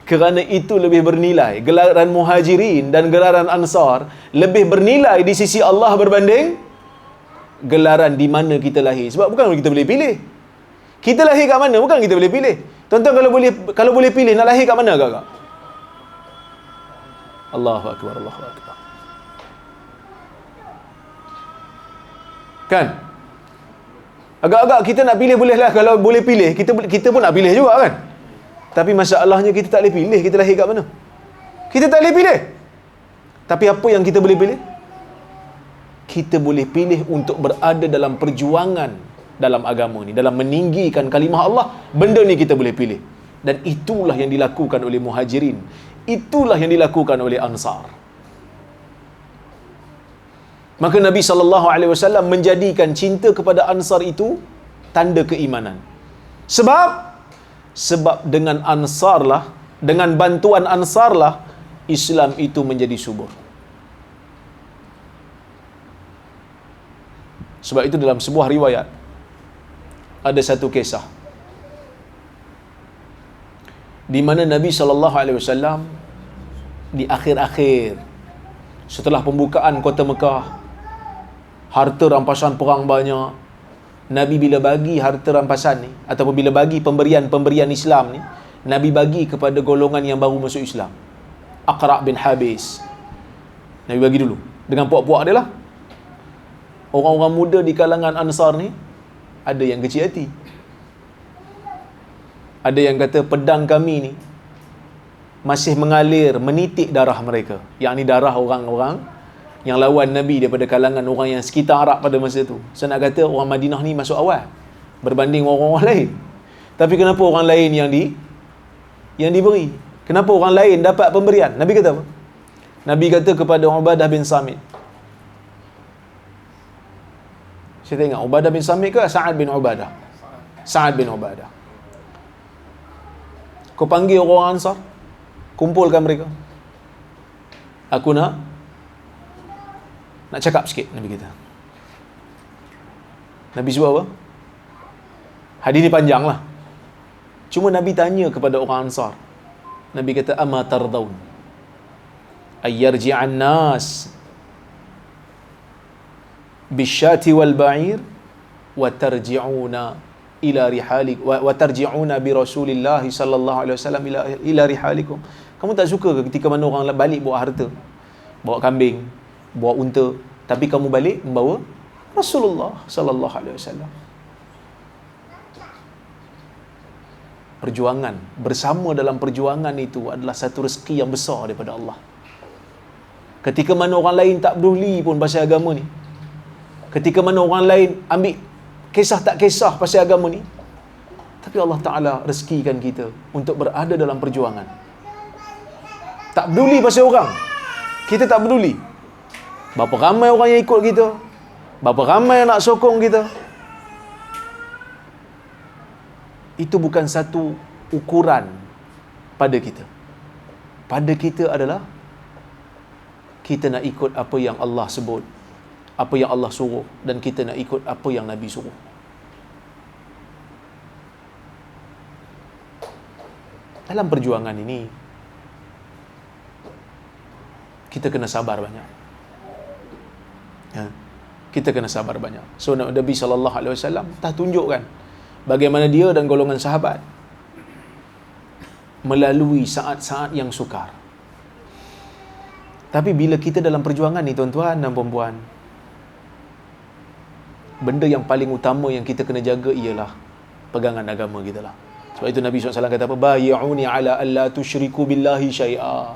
Kerana itu lebih bernilai. Gelaran muhajirin dan gelaran ansar lebih bernilai di sisi Allah berbanding gelaran di mana kita lahir. Sebab bukan kita boleh pilih. Kita lahir kat mana bukan kita boleh pilih. Tuan-tuan kalau boleh pilih nak lahir kat mana agak-agak? Allahu akbar, Allahu akbar. Kan? Agak-agak kita nak pilih bolehlah, kalau boleh pilih kita pun nak pilih juga kan. Tapi masalahnya kita tak boleh pilih kita lahir kat mana. Kita tak boleh pilih. Tapi apa yang kita boleh pilih? Kita boleh pilih untuk berada dalam perjuangan dalam agama ni, dalam meninggikan kalimah Allah. Benda ni kita boleh pilih. Dan itulah yang dilakukan oleh muhajirin. Itulah yang dilakukan oleh ansar. Maka Nabi SAW menjadikan cinta kepada ansar itu tanda keimanan. Sebab dengan ansar lah, dengan bantuan ansar lah, Islam itu menjadi subur. Sebab itu dalam sebuah riwayat ada satu kisah di mana Nabi SAW di akhir-akhir setelah pembukaan kota Mekah, harta rampasan perang banyak. Nabi bila bagi harta rampasan ni, ataupun bila bagi pemberian Islam ni, Nabi bagi kepada golongan yang baru masuk Islam. Aqra' bin Habis, Nabi bagi dulu dengan puak-puak dia lah. Orang-orang muda di kalangan Ansar ni ada yang kecil hati. Ada yang kata pedang kami ni masih mengalir, menitik darah mereka. Yang ni darah orang-orang yang lawan Nabi daripada kalangan orang yang sekitar Arab pada masa tu. Saya nak kata orang Madinah ni masuk awal berbanding orang-orang lain. Tapi kenapa orang lain yang diberi? Kenapa orang lain dapat pemberian? Nabi kata apa? Nabi kata kepada Ubadah bin Samit. Saya tengok Ubadah bin Samit ke Sa'ad bin Ubadah? Sa'ad bin Ubadah. Kau panggil orang Ansar, kumpulkan mereka. Aku nak Nak cakap sikit Nabi kita. Nabi sebut apa? Hadis ni panjang lah. Cuma Nabi tanya kepada orang Ansar. Nabi kata, ama tardaun ayyarji'an nas bisyati wal ba'ir wa tarji'una ila rihalik wa tarji'una bi Rasulillah sallallahu alaihi wasallam ila rihalikum. Kamu tak suka ke ketika mana orang balik bawa harta, bawa kambing, bawa unta, tapi kamu balik membawa Rasulullah sallallahu alaihi wasallam? Perjuangan bersama dalam perjuangan itu adalah satu rezeki yang besar daripada Allah. Ketika mana orang lain tak peduli pun pasal agama ni, ketika mana orang lain ambil kisah tak kisah pasal agama ni, tapi Allah Ta'ala rezekikan kita untuk berada dalam perjuangan. Tak peduli pasal orang, kita tak peduli berapa ramai orang yang ikut kita, berapa ramai yang nak sokong kita. Itu bukan satu ukuran pada kita. Pada kita adalah kita nak ikut apa yang Allah sebut, apa yang Allah suruh, dan kita nak ikut apa yang Nabi suruh. Dalam perjuangan ini kita kena sabar banyak. Kita kena sabar banyak. So Nabi SAW tak tunjukkan bagaimana dia dan golongan sahabat melalui saat-saat yang sukar. Tapi bila kita dalam perjuangan ni, tuan-tuan dan puan-puan, benda yang paling utama yang kita kena jaga ialah pegangan agama kita lah. Sebab itu Nabi SAW kata apa? Bayi'uni ala alla tusyriku billahi syai'a.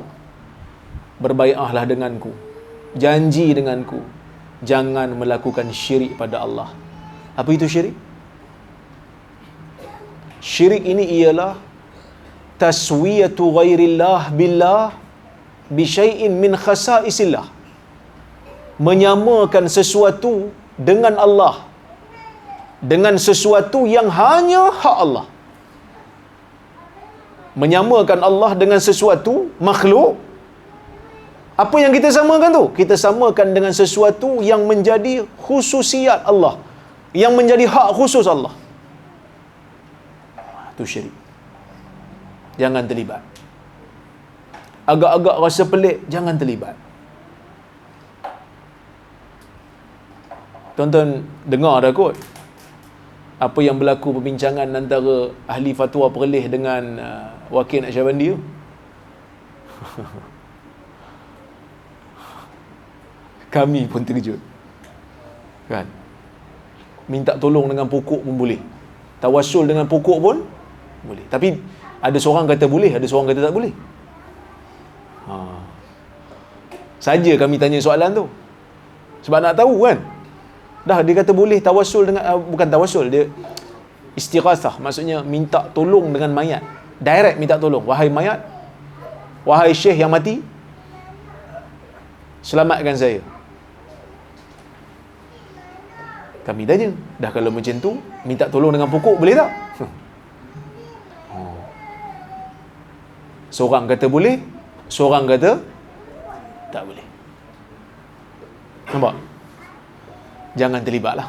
Berbai'ahlah denganku, janji denganku, jangan melakukan syirik pada Allah. Apa itu syirik? Syirik ini ialah taswiyatu ghairillah billah bisyai'in min khasaisillah. Menyamakan sesuatu dengan Allah dengan sesuatu yang hanya hak Allah. Menyamakan Allah dengan sesuatu makhluk. Apa yang kita samakan tu? Kita samakan dengan sesuatu yang menjadi khususiat Allah, yang menjadi hak khusus Allah. Itu syirik. Jangan terlibat. Agak-agak rasa pelik, jangan terlibat. Tuan-tuan dengar dah kot apa yang berlaku perbincangan antara ahli fatwa Perlis dengan Wakil Naqsyabandi tu. Kami pun terkejut. Kan? Minta tolong dengan pokok pun boleh. Tawassul dengan pokok pun boleh. Tapi ada seorang kata boleh, ada seorang kata tak boleh. Saja kami tanya soalan tu. Sebab nak tahu kan. Dah dia kata boleh tawassul dengan bukan tawassul, dia istighatsah, maksudnya minta tolong dengan mayat. Direct minta tolong. Wahai mayat, wahai syekh yang mati, selamatkan saya. Kami tanya, dah kalau macam tu minta tolong dengan pokok boleh tak? Seorang kata boleh, seorang kata tak boleh. Nampak? Jangan terlibatlah.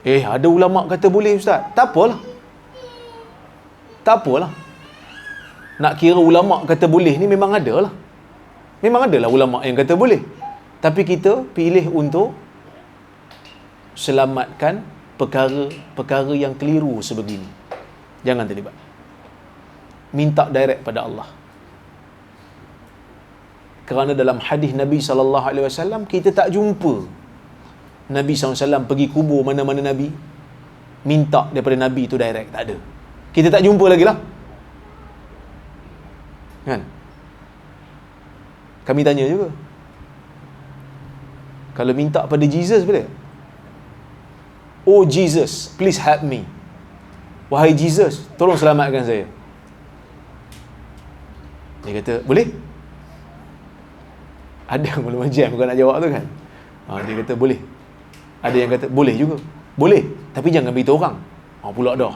Ada ulama kata boleh ustaz. Tak apalah. Tak apalah. Nak kira ulama kata boleh ni memang ada lah. Memang adalah ulama yang kata boleh. Tapi kita pilih untuk selamatkan perkara-perkara yang keliru sebegini. Jangan terlibat. Minta direct pada Allah. Kerana dalam hadis Nabi SAW, kita tak jumpa Nabi SAW pergi kubur mana-mana Nabi, minta daripada Nabi tu direct. Tak ada. Kita tak jumpa lagi lah. Kan? Kami tanya juga. Kalau minta pada Jesus boleh? Oh Jesus, please help me. Wahai Jesus, tolong selamatkan saya. Dia kata, boleh? Ada yang belum jam bukan nak jawab tu kan. Dia kata boleh. Ada yang kata boleh juga. Boleh, tapi jangan beritahu orang. Pula dah.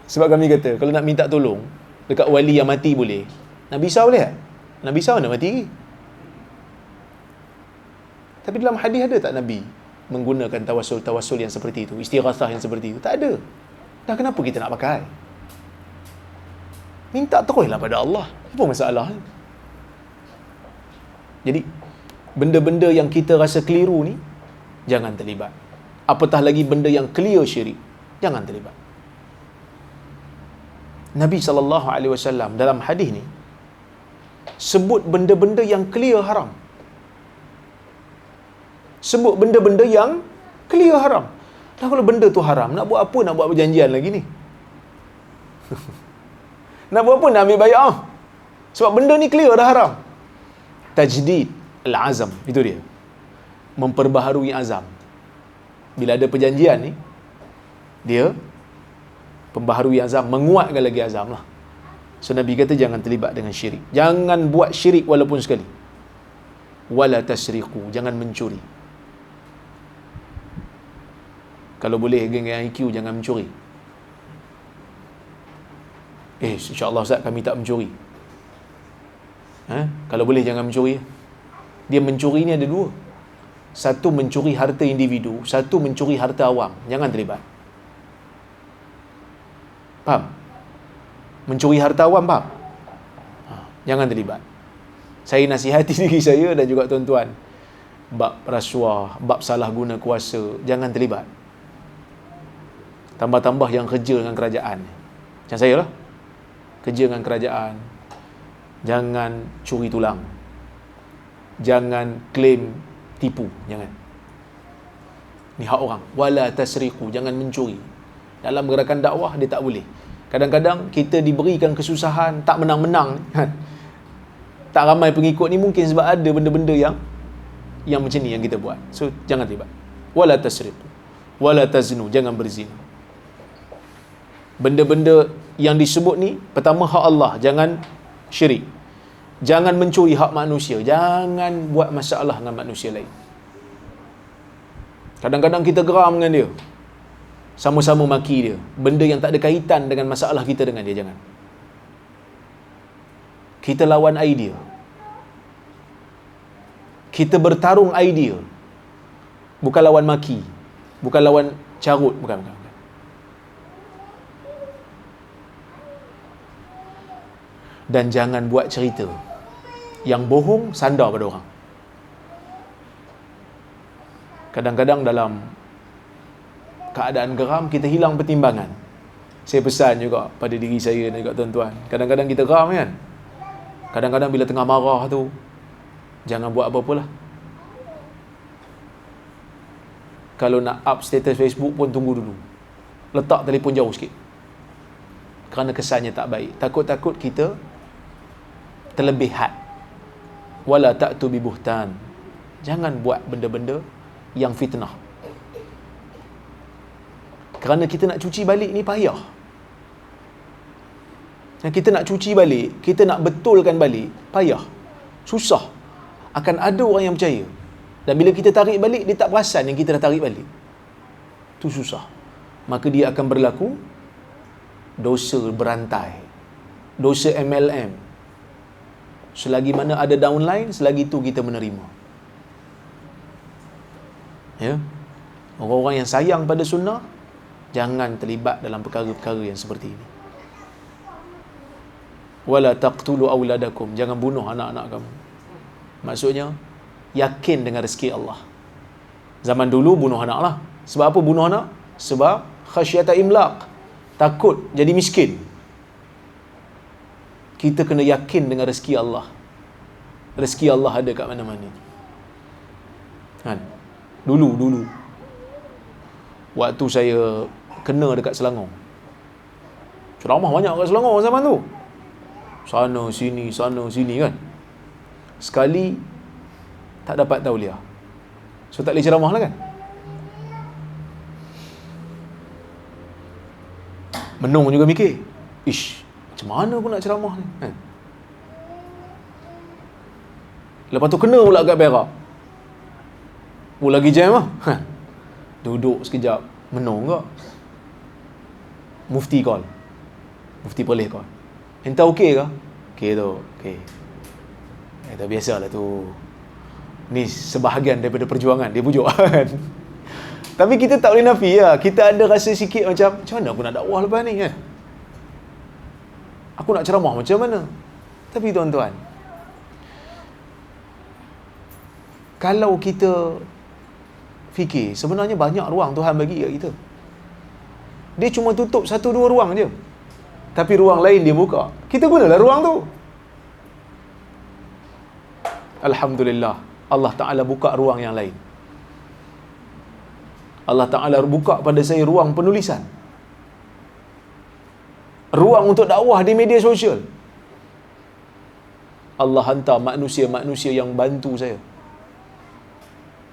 Sebab kami kata, kalau nak minta tolong dekat wali yang mati boleh. Nabi Isa boleh tak? Nabi Isa mana mati? Tapi dalam hadis ada tak Nabi menggunakan tawasul yang seperti itu, istighathah yang seperti itu? Tak ada. Dah kenapa kita nak pakai? Minta teruslah pada Allah. Apa masalah? Jadi, benda-benda yang kita rasa keliru ni, jangan terlibat. Apatah lagi benda yang clear syirik, jangan terlibat. Nabi SAW dalam hadis ni sebut benda-benda yang clear haram. Sebut benda-benda yang clear haram. Dah kalau benda tu haram, nak buat apa nak buat perjanjian lagi ni? Nak buat apa nak ambil bay'ah? Sebab benda ni clear dah haram. Tajdid al-azam, itu dia. Memperbaharui azam. Bila ada perjanjian ni, dia pembaharui azam, menguatkan lagi azam lah. So Nabi kata jangan terlibat dengan syirik. Jangan buat syirik walaupun sekali. Wala tasriqu, jangan mencuri. Kalau boleh geng-geng IQ jangan mencuri. InsyaAllah Ustaz kami tak mencuri. Kalau boleh jangan mencuri. Dia mencuri ni ada dua. Satu mencuri harta individu, satu mencuri harta awam. Jangan terlibat. Faham? Mencuri harta awam, faham? Jangan terlibat. Saya nasihati diri saya dan juga tuan-tuan, bab rasuah, bab salah guna kuasa, jangan terlibat. Tambah-tambah yang kerja dengan kerajaan. Macam saya lah. Kerja dengan kerajaan. Jangan curi tulang. Jangan claim tipu. Jangan. Ni hak orang. Wala tasriqu. Jangan mencuri. Dalam gerakan dakwah, dia tak boleh. Kadang-kadang kita diberikan kesusahan, tak menang-menang. Tak ramai pengikut ni mungkin sebab ada benda-benda yang macam ni yang kita buat. So, jangan terlibat. Wala tasriqu. Wala taznu. Jangan berzina. Benda-benda yang disebut ni, pertama hak Allah, jangan syirik. Jangan mencuri hak manusia. Jangan buat masalah dengan manusia lain. Kadang-kadang kita geram dengan dia. Sama-sama maki dia. Benda yang tak ada kaitan dengan masalah kita dengan dia, jangan. Kita lawan idea. Kita bertarung idea. Bukan lawan maki. Bukan lawan carut. Bukan. Dan jangan buat cerita yang bohong sandar pada orang. Kadang-kadang dalam keadaan geram, kita hilang pertimbangan. Saya pesan juga pada diri saya dan juga tuan-tuan. Kadang-kadang kita geram kan? Kadang-kadang bila tengah marah tu, jangan buat apa-apalah. Kalau nak up status Facebook pun tunggu dulu. Letak telefon jauh sikit. Kerana kesannya tak baik. Takut-takut kita terlebih had. Wala ta'tu bi buhtan. Jangan buat benda-benda yang fitnah. Kerana kita nak cuci balik ni payah. Yang kita nak cuci balik, kita nak betulkan balik, payah. Susah. Akan ada orang yang percaya. Dan bila kita tarik balik, dia tak perasan yang kita dah tarik balik. Itu susah. Maka dia akan berlaku dosa berantai. Dosa MLM. Selagi mana ada downline, selagi itu kita menerima. Ya. Orang-orang yang sayang pada sunnah, jangan terlibat dalam perkara-perkara yang seperti ini. Wala taqtulu auladakum. Jangan bunuh anak-anak kamu. Maksudnya, yakin dengan rezeki Allah. Zaman dulu bunuh anak lah. Sebab apa bunuh anak? Sebab khasyata imlaq. Takut jadi miskin. Kita kena yakin dengan rezeki Allah. Rezeki Allah ada kat mana-mana. Kan? Dulu. Waktu saya kena dekat Selangor. Ceramah banyak kat Selangor zaman tu. Sana sini kan. Sekali tak dapat tauliah. So tak boleh ceramah lah kan. Menung juga mikir. Macam mana aku nak ceramah ni kan? Lepas tu kena pula kat Perak. Lagi jam lah. Duduk sekejap. Menung ke? Mufti call. Mufti boleh kau. Entah okey ke? Okey tu. Okey. Itu biasalah tu. Ni sebahagian daripada perjuangan dia pujuk kan. Tapi kita tak boleh nafi lah. Kita ada rasa sikit macam mana aku nak dakwah lepas ni kan? Aku nak ceramah macam mana? Tapi tuan-tuan, kalau kita fikir, sebenarnya banyak ruang Tuhan bagi kat kita. Dia cuma tutup 1-2 ruang je. Tapi ruang lain dia buka. Kita gunalah ruang tu. Alhamdulillah, Allah Ta'ala buka ruang yang lain. Allah Ta'ala buka pada saya ruang penulisan. Ruang untuk dakwah di media sosial. Allah hantar manusia-manusia yang bantu saya.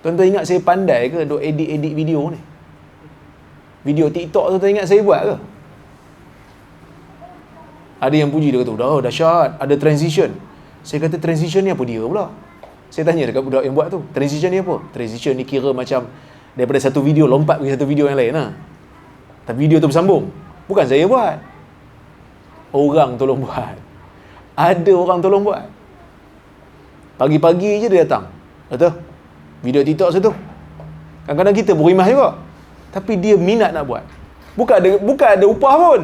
Tuan-tuan ingat saya pandai ke untuk edit-edit video ni? Video TikTok tu tuan ingat saya buat ke? Ada yang puji, dia kata, dah dahsyat, ada transition. Saya kata, transition ni apa dia pula? Saya tanya dekat budak yang buat tu, transition ni apa? Transition ni kira macam daripada satu video lompat pergi satu video yang lain lah. Tapi video tu bersambung. Bukan saya buat. Orang tolong buat. Ada orang tolong buat. Pagi-pagi je dia datang. Kata, video TikTok satu. Kadang-kadang kita berimah juga. Tapi dia minat nak buat. Bukan ada upah pun.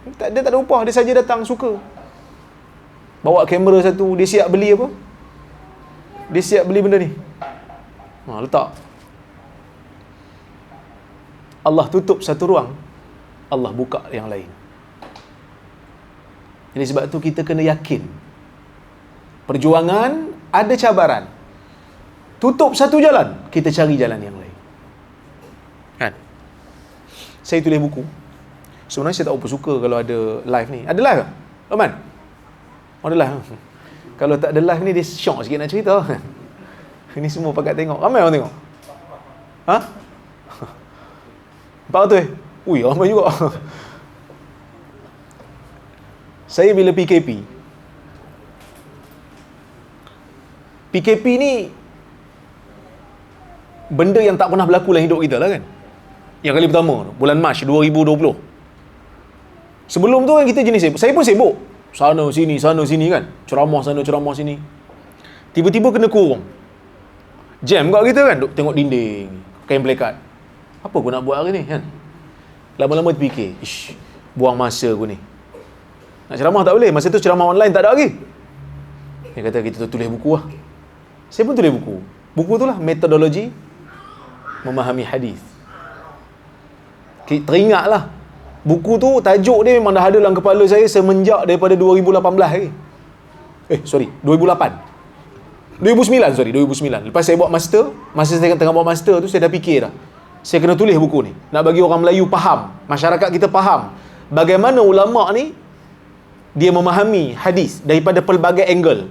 Dia tak ada upah. Dia saja datang suka. Bawa kamera satu. Dia siap beli apa? Dia siap beli benda ni. Letak. Allah tutup satu ruang. Allah buka yang lain. Jadi sebab tu kita kena yakin. Perjuangan ada cabaran. Tutup satu jalan, kita cari jalan yang lain. Kan? Saya tulis buku. Sebenarnya saya tak apa suka kalau ada live ni. Ada live ke? Aman? Ada live. Kalau tak ada live ni, dia syok sikit nak cerita. Ini semua pakat tengok. Ramai orang tengok. Ha? 400? Ui, ramai juga. Saya bila PKP ni benda yang tak pernah berlaku dalam hidup kita lah kan. Yang kali pertama bulan Mac 2020. Sebelum tu kan kita jenis sibuk. Saya pun sibuk. Sana sini kan. Ceramah sana, ceramah sini. Tiba-tiba kena kurung. Jam kat kita kan. Duk tengok dinding. Kain plekat. Apa aku nak buat hari ni kan. Lama-lama terfikir. Buang masa aku ni. Nak ceramah tak boleh. Masa tu ceramah online tak ada lagi. Dia kata kita tulis buku lah. Saya pun tulis buku. Buku tu lah metodologi memahami hadis. Teringatlah. Buku tu tajuk dia memang dah ada dalam kepala saya semenjak daripada 2018 lagi. 2009. Lepas saya buat master, masa saya tengah buat master tu saya dah fikir dah. Saya kena tulis buku ni. Nak bagi orang Melayu faham, masyarakat kita faham bagaimana ulama ni dia memahami hadis daripada pelbagai angle.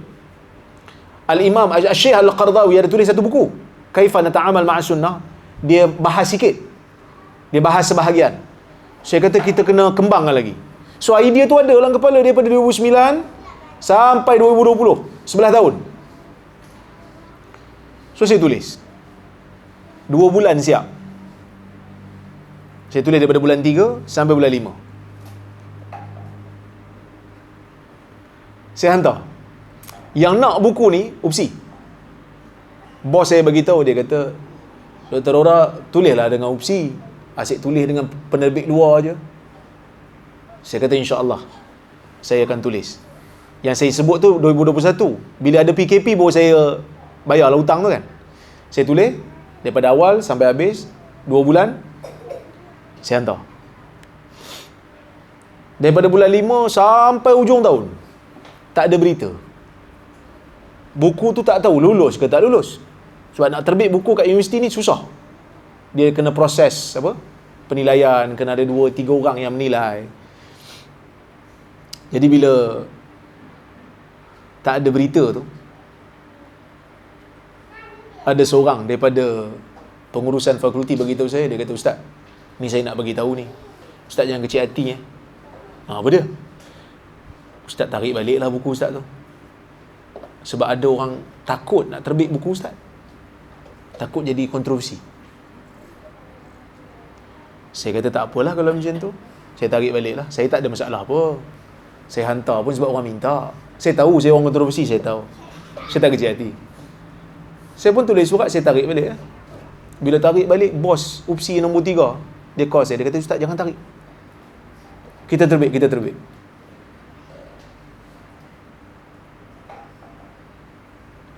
Al-Imam Syekh Al-Qardawi ada tulis satu buku, Kaifa Nata'amal Ma'as Sunnah. Dia bahas sikit. Dia bahas sebahagian. Saya kata kita kena kembangkan lagi. So idea tu ada dalam kepala daripada 2009 sampai 2020. 11 tahun. So saya tulis. 2 bulan siap. Saya tulis daripada bulan 3 sampai bulan 5. Saya hantar. Yang nak buku ni, opsi. Bos saya bagi tahu, dia kata, Dr. Rora, tulislah dengan opsi. Asyik tulis dengan penerbit luar je. Saya kata insya-Allah saya akan tulis. Yang saya sebut tu 2021. Bila ada PKP baru saya bayarlah hutang tu kan. Saya tulis daripada awal sampai habis 2 bulan. Saya hantar. Daripada bulan 5 sampai hujung tahun tak ada berita. Buku tu tak tahu lulus ke tak lulus. Sebab nak terbit buku kat universiti ni susah. Dia kena proses penilaian, kena ada 2-3 orang yang menilai. Jadi bila tak ada berita tu, ada seorang daripada pengurusan fakulti bagi tahu saya. Dia kata, Ustaz, ni saya nak bagi tahu ni. Ustaz jangan kecil hati ya. Apa dia? Ustaz tarik baliklah buku Ustaz tu. Sebab ada orang takut nak terbit buku Ustaz. Takut jadi kontroversi. Saya kata tak apalah kalau macam tu. Saya tarik balik lah. Saya tak ada masalah apa. Saya hantar pun sebab orang minta. Saya tahu saya orang kontroversi, saya tahu. Saya tak kecil hati. Saya pun tulis surat, saya tarik balik lah. Bila tarik balik, bos opsi nombor 3, dia call saya. Dia kata, Ustaz jangan tarik. Kita terbit.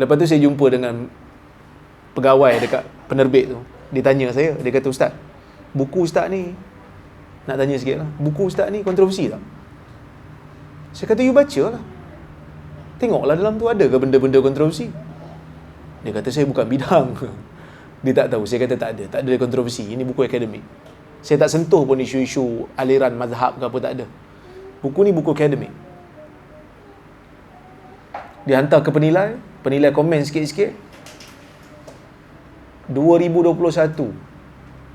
Lepas tu saya jumpa dengan pegawai dekat penerbit tu. Dia tanya saya, dia kata, Ustaz, buku Ustaz ni, nak tanya sikit lah, buku Ustaz ni kontroversi tak? Saya kata, you baca lah. Tengoklah dalam tu ada ke benda-benda kontroversi. Dia kata, saya bukan bidang. Dia tak tahu. Saya kata, tak ada kontroversi. Ini buku akademik. Saya tak sentuh pun isu-isu aliran mazhab ke apa, tak ada. Buku ni buku akademik. Dia hantar ke penilai komen sikit-sikit. 2021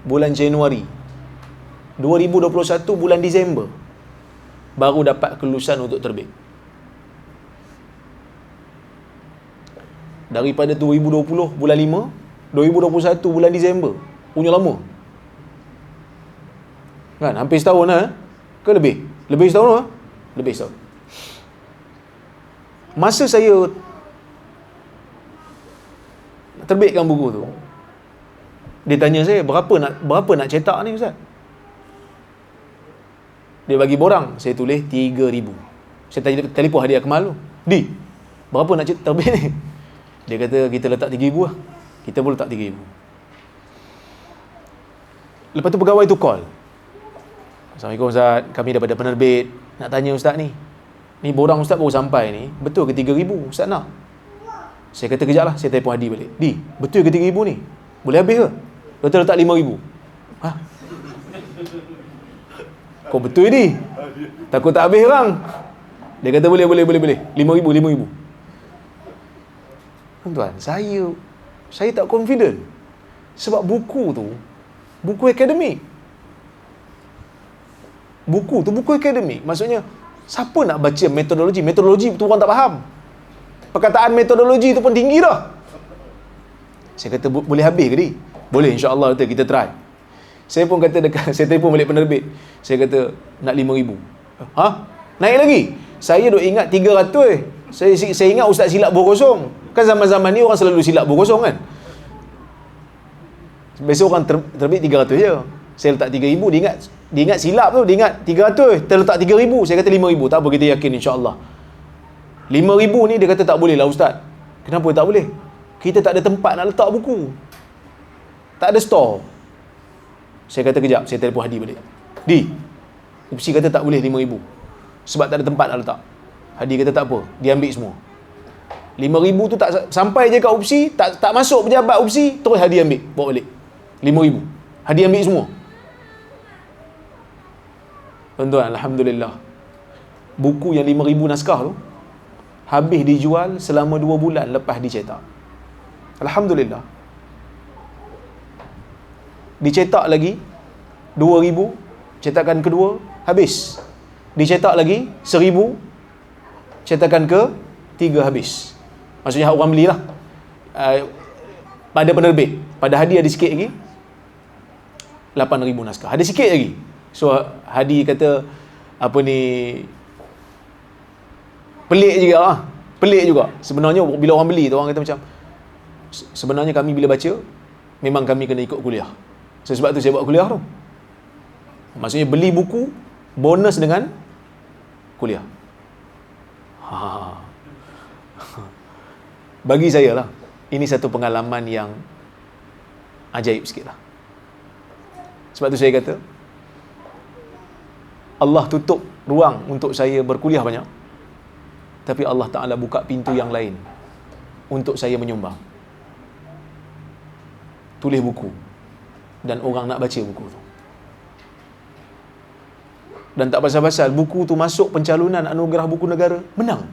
bulan Januari, 2021 bulan Disember baru dapat kelulusan untuk terbit. Daripada 2020 bulan 5, 2021 bulan Disember, punya lama kan, hampir setahun lah ke lebih setahun lah, lebih setahun. Masa saya terbitkan buku tu, dia tanya saya, berapa nak cetak ni Ustaz? Dia bagi borang, saya tulis 3,000. Saya tanya, telefon hadiah kemal tu, Di, berapa nak cetak terbit ni? Dia kata, kita letak 3,000 lah. Kita pun letak 3,000. Lepas tu pegawai tu call. Assalamualaikum Ustaz, kami daripada penerbit, nak tanya Ustaz ni borang Ustaz baru sampai ni, betul ke 3,000 Ustaz nak? Saya kata, kejap lah, saya telefon Hadi balik. Di, betul ke 3,000 ni? Boleh habis ke? Kata letak 5,000. Ha? Kau betul ni? Takut tak habis bang? Dia kata, boleh. 5,000. Tuan-tuan, saya tak confident. Sebab buku tu, buku akademik. Buku tu buku akademik. Maksudnya, siapa nak baca metodologi? Metodologi tu orang tak faham. Perkataan metodologi tu pun tinggi dah. Saya kata, boleh habis ke ni? Boleh, insya-Allah kita try. Saya pun kata saya telefon balik penerbit. Saya kata, nak 5,000. Ha? Naik lagi? Saya duk ingat 300. Saya ingat Ustaz silap berkosong. Kan zaman-zaman ni orang selalu silap berkosong kan? Biasa orang terbit 300 je. Saya letak 3,000, dia ingat silap tu, dia ingat 300, terletak 3,000. Saya kata 5,000, tak apa, kita yakin insya-Allah. 5,000 ni dia kata tak boleh lah Ustaz. Kenapa tak boleh? Kita tak ada tempat nak letak buku. Tak ada store. Saya kata kejap, saya telefon Hadi balik. Di, opsi kata tak boleh 5,000. Sebab tak ada tempat nak letak. Hadi kata tak apa, dia ambil semua. 5,000 tu tak sampai je kat opsi, tak masuk pejabat opsi, terus Hadi ambil, bawa balik. 5,000. Hadi ambil semua. Tuan-tuan, alhamdulillah. Buku yang 5,000 naskah tu habis dijual selama 2 bulan lepas dicetak. Alhamdulillah. Dicetak lagi 2,000, cetakan kedua habis. Dicetak lagi 1,000, cetakan ke-3 habis. Maksudnya orang belilah. Pada penerbit, pada Hadi ada sikit lagi 8,000 naskah. Ada sikit lagi. So Hadi kata apa ni, pelik juga lah. Pelik juga. Sebenarnya bila orang beli tu, orang kata macam, sebenarnya kami bila baca, memang kami kena ikut kuliah. So, sebab tu saya buat kuliah tu. Maksudnya beli buku, bonus dengan kuliah. Bagi saya lah, ini satu pengalaman yang ajaib sikit lah. Sebab tu saya kata, Allah tutup ruang untuk saya berkuliah banyak, tapi Allah Ta'ala buka pintu yang lain untuk saya menyumbang. Tulis buku, dan orang nak baca buku tu. Dan tak pasal-pasal buku tu masuk pencalonan anugerah buku negara, menang.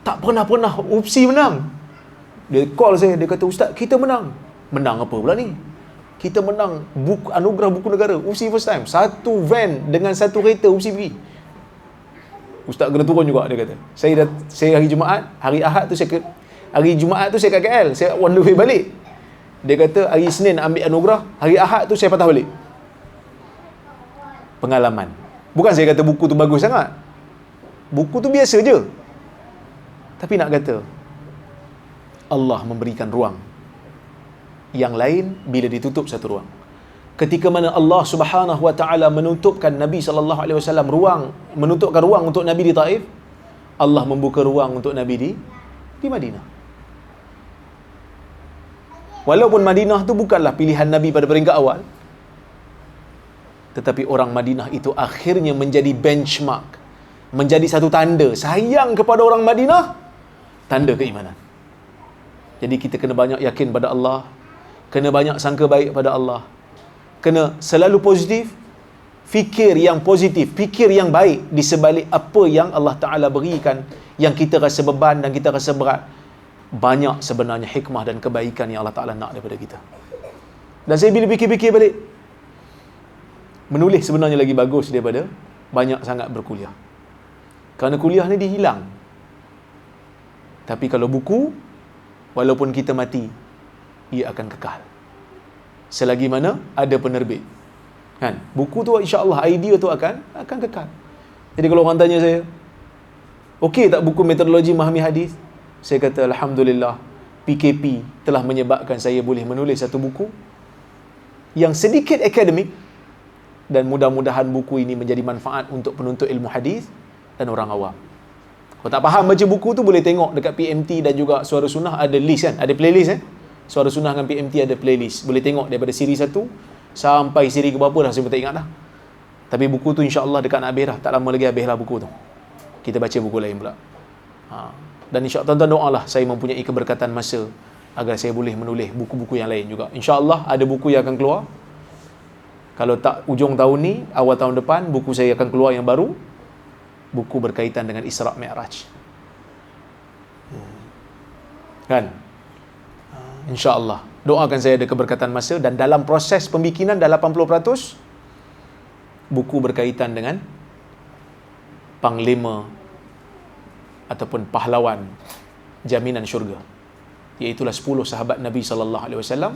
Tak pernah opsi menang. Dia call saya, dia kata, Ustaz, kita menang. Menang apa pula ni? Kita menang anugerah buku negara, opsi first time. 1 van dengan 1 kereta opsi pergi. Ustaz kena turun juga, dia kata. Saya hari Jumaat, hari Ahad tu hari Jumaat tu saya kat KL, saya on the way balik. Dia kata hari Isnin nak ambil anugerah, hari Ahad tu saya patah balik. Pengalaman. Bukan saya kata buku tu bagus sangat. Buku tu biasa je. Tapi nak kata, Allah memberikan ruang. Yang lain bila ditutup satu ruang. Ketika mana Allah Subhanahu wa taala menutupkan Nabi sallallahu alaihi wasallam ruang, menutupkan ruang untuk Nabi di Taif, Allah membuka ruang untuk Nabi di Madinah. Walaupun Madinah tu bukanlah pilihan Nabi pada peringkat awal, tetapi orang Madinah itu akhirnya menjadi benchmark, menjadi satu tanda sayang kepada orang Madinah, tanda keimanan. Jadi kita kena banyak yakin pada Allah, kena banyak sangka baik pada Allah, kena selalu positif, fikir yang positif, fikir yang baik di sebalik apa yang Allah Ta'ala berikan, yang kita rasa beban dan kita rasa berat. Banyak sebenarnya hikmah dan kebaikan yang Allah Ta'ala nak daripada kita. Dan saya bila fikir-fikir balik, menulis sebenarnya lagi bagus daripada banyak sangat berkuliah. Kerana kuliah ni dihilang. Tapi kalau buku, walaupun kita mati, ia akan kekal. Selagi mana ada penerbit. Kan? Buku tu insya-Allah idea tu akan kekal. Jadi kalau orang tanya saya, okey tak buku metodologi memahami hadis? Saya kata alhamdulillah, PKP telah menyebabkan saya boleh menulis satu buku yang sedikit akademik, dan mudah-mudahan buku ini menjadi manfaat untuk penuntut ilmu hadis dan orang awam. Kalau tak faham baca buku tu, boleh tengok dekat PMT dan juga Suara Sunnah ada list kan, ada playlist Suara Sunnah dengan PMT ada playlist. Boleh tengok daripada siri 1 sampai siri ke berapa dah, saya pun tak ingat dah. Tapi buku tu insya-Allah dekat nak habis dah. Tak lama lagi habislah buku tu. Kita baca buku lain pula. Dan insya-Allah tuan-tuan doalah saya mempunyai keberkatan masa agar saya boleh menulis buku-buku yang lain juga. Insya-Allah ada buku yang akan keluar. Kalau tak ujung tahun ni, awal tahun depan, buku saya akan keluar yang baru. Buku berkaitan dengan Isra' Mi'raj. Kan? InsyaAllah. Doakan saya ada keberkatan masa, dan dalam proses pembikinan dah 80%, buku berkaitan dengan panglima ataupun pahlawan jaminan syurga. Iaitulah 10 sahabat Nabi SAW.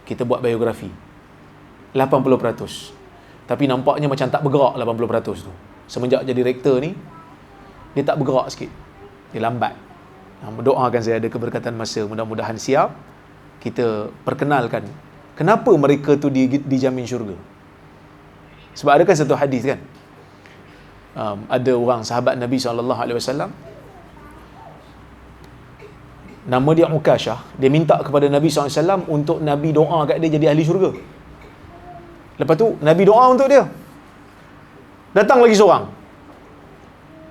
Kita buat biografi. 80%. Tapi nampaknya macam tak bergerak 80% tu. Semenjak jadi rektor ni, dia tak bergerak sikit. Dia lambat. Doakan saya ada keberkatan masa, mudah-mudahan siap kita perkenalkan kenapa mereka tu dijamin syurga. Sebab ada kan satu hadis kan, ada orang sahabat Nabi SAW, nama dia Ukashah. Dia minta kepada Nabi SAW untuk Nabi doa kat dia jadi ahli syurga. Lepas tu Nabi doa untuk dia. Datang lagi seorang.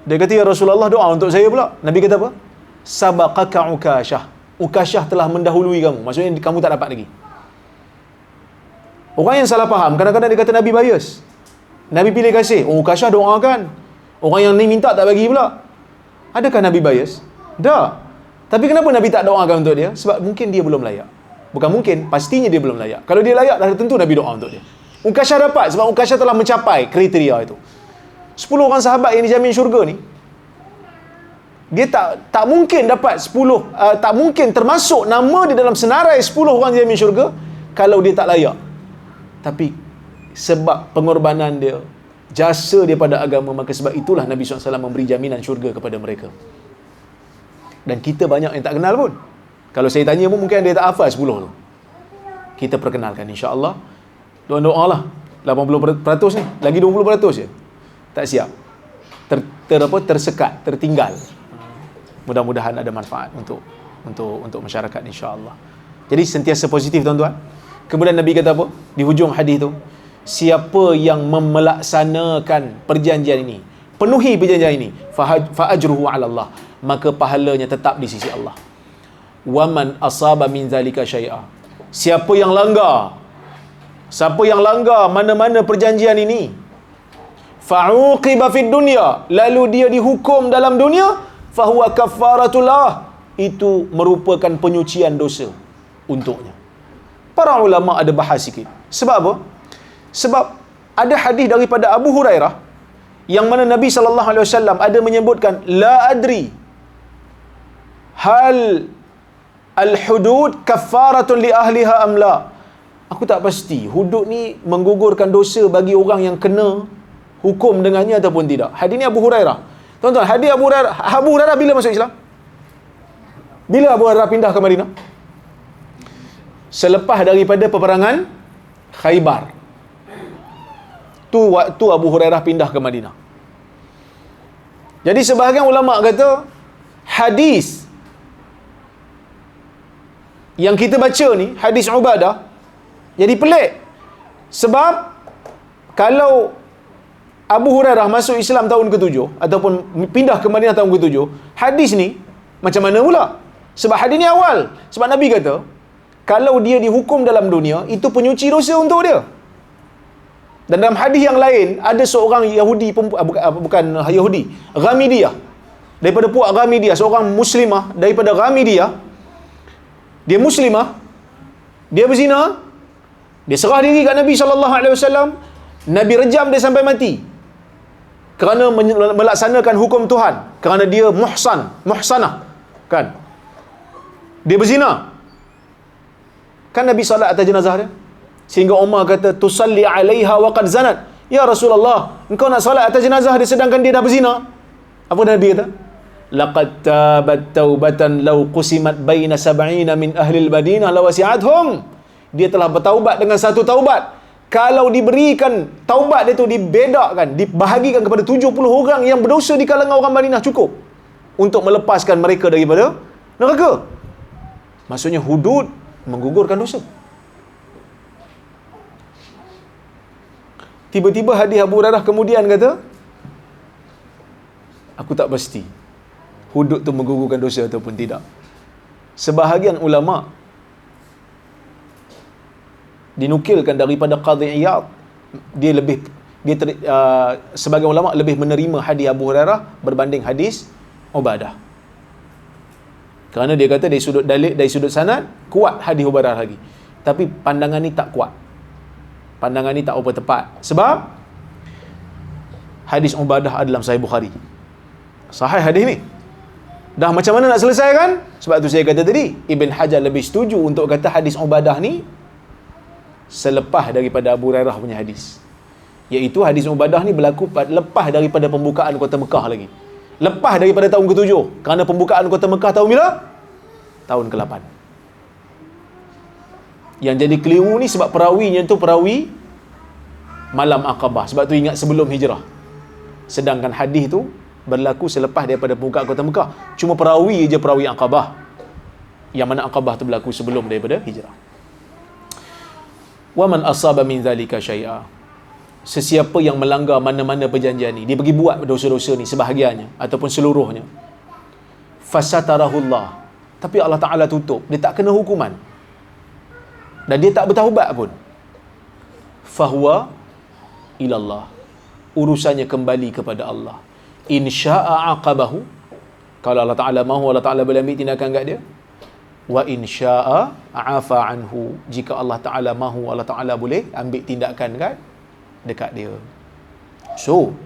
Dia kata, ya Rasulullah, doa untuk saya pula. Nabi kata apa? Sabaqaka Ukashah. Ukashah telah mendahului kamu. Maksudnya kamu tak dapat lagi. Orang yang salah faham, kadang-kadang dia kata Nabi bias. Nabi pilih kasih. Oh, Ukashah doakan. Orang yang ni minta tak bagi pula. Adakah Nabi bias? Tak. Tapi kenapa Nabi tak doakan untuk dia? Sebab mungkin dia belum layak. Bukan mungkin, pastinya dia belum layak. Kalau dia layak, dah tentu Nabi doa untuk dia. Ukashah dapat sebab Ukashah telah mencapai kriteria itu. 10 orang sahabat yang dijamin syurga ni, dia tak mungkin dapat 10, tak mungkin termasuk nama dia dalam senarai 10 orang dijamin syurga kalau dia tak layak. Tapi sebab pengorbanan dia, jasa dia pada agama, maka sebab itulah Nabi SAW memberi jaminan syurga kepada mereka. Dan kita banyak yang tak kenal pun. Kalau saya tanya pun mungkin dia tak hafal 10 tu. Kita perkenalkan insya-Allah. Doa lah 80% ni, lagi 20% je tak siap, tersekat, tertinggal. Mudah-mudahan ada manfaat untuk masyarakat insya-Allah. Jadi sentiasa positif tuan-tuan. Kemudian Nabi kata apa di hujung hadis tu? Siapa yang melaksanakan perjanjian ini, penuhi perjanjian ini, fa ajruhu 'ala Allah, maka pahalanya tetap di sisi Allah. Wa man asaba min zalika syai'a, siapa yang langgar mana-mana perjanjian ini, fa'uqiba fid dunya, lalu dia dihukum dalam dunia, fahuwa kaffaratullah, itu merupakan penyucian dosa untuknya. Para ulama ada bahas sikit. Sebab apa? Sebab ada hadis daripada Abu Hurairah yang mana Nabi SAW ada menyebutkan, la adri hal al-hudud kaffaratun li ahliha amla. Aku tak pasti hudud ni menggugurkan dosa bagi orang yang kena hukum dengannya ataupun tidak. Hadis ni Abu Hurairah. Tuan-tuan, hadis Abu Hurairah bila masuk Islam? Bila Abu Hurairah pindah ke Madinah? Selepas daripada peperangan Khaybar. Tu waktu Abu Hurairah pindah ke Madinah. Jadi sebahagian ulama kata hadis yang kita baca ni, hadis Ubadah, jadi pelik. Sebab kalau Abu Hurairah masuk Islam tahun ke-7 ataupun pindah ke Madinah tahun ke-7, hadis ni macam mana pula? Sebab hadis ni awal. Sebab Nabi kata, kalau dia dihukum dalam dunia, itu penyuci dosa untuk dia. Dan dalam hadis yang lain, ada seorang Yahudi, bukan Yahudi, Ghamidiyah. Daripada puak Ghamidiyah, seorang Muslimah daripada Ghamidiyah. Dia Muslimah, dia berzina, dia serah diri kat Nabi SAW. Nabi rejam dia sampai mati. Kerana melaksanakan hukum Tuhan. Kerana dia muhsanah. Kan? Dia berzina. Kan Nabi salat atas jenazah dia? Sehingga Umar kata, tusalli alaiha wa qad zanat. Ya Rasulullah, engkau nak salat atas jenazah dia sedangkan dia dah berzina. Apa Nabi kata? Laqad tabat taubatan law qusimat baina sab'ina min ahli al-Madinah lawasi'athum. Dia telah bertaubat dengan satu taubat. Kalau diberikan taubat dia tu, dibedakan, dibahagikan kepada 70 orang yang berdosa di kalangan orang Madinah, cukup untuk melepaskan mereka daripada neraka. Maksudnya hudud menggugurkan dosa. Tiba-tiba hadis Abu Hurairah kemudian kata, aku tak pasti hudud tu menggugurkan dosa ataupun tidak. Sebahagian ulama dinukilkan daripada Qadhi Iyad, sebagian ulama lebih menerima hadis Abu Hurairah berbanding hadis Ubadah. Kerana dia kata dari sudut dalil, dari sudut sanad, kuat hadis Ubadah lagi. Tapi pandangan ni tak kuat. Pandangan ni tak apa tepat. Sebab hadis Ubadah adalah Sahih Bukhari. Sahih hadis ni. Dah macam mana nak selesaikan? Sebab tu saya kata tadi, Ibn Hajar lebih setuju untuk kata hadis Ubadah ni selepas daripada Abu Hurairah punya hadis. Iaitu hadis Ubadah ni berlaku lepas daripada pembukaan kota Mekah lagi. Lepas daripada tahun ke-7. Kerana pembukaan kota Mekah tahun bila? Tahun ke-8. Yang jadi keliru ni sebab perawinya tu perawi malam Aqabah. Sebab tu ingat sebelum hijrah. Sedangkan hadis tu berlaku selepas daripada pembukaan kota Mekah. Cuma perawi je perawi Aqabah. Yang mana Aqabah tu berlaku sebelum daripada hijrah. Wa man asaba min zalika syai'a. Sesiapa yang melanggar mana-mana perjanjian ni, dia pergi buat dosa-dosa ni sebahagiannya ataupun seluruhnya, fasatarahullah, tapi Allah Ta'ala tutup, dia tak kena hukuman dan dia tak bertaubat pun, fahuwa ilallah, urusannya kembali kepada Allah. Insya'a aqabahu, kalau Allah Ta'ala mahu, Allah Ta'ala boleh ambil tindakan kat dia. Wa insya'a afa anhu, jika Allah Ta'ala mahu, Allah Ta'ala boleh ambil tindakan dekat dia. So,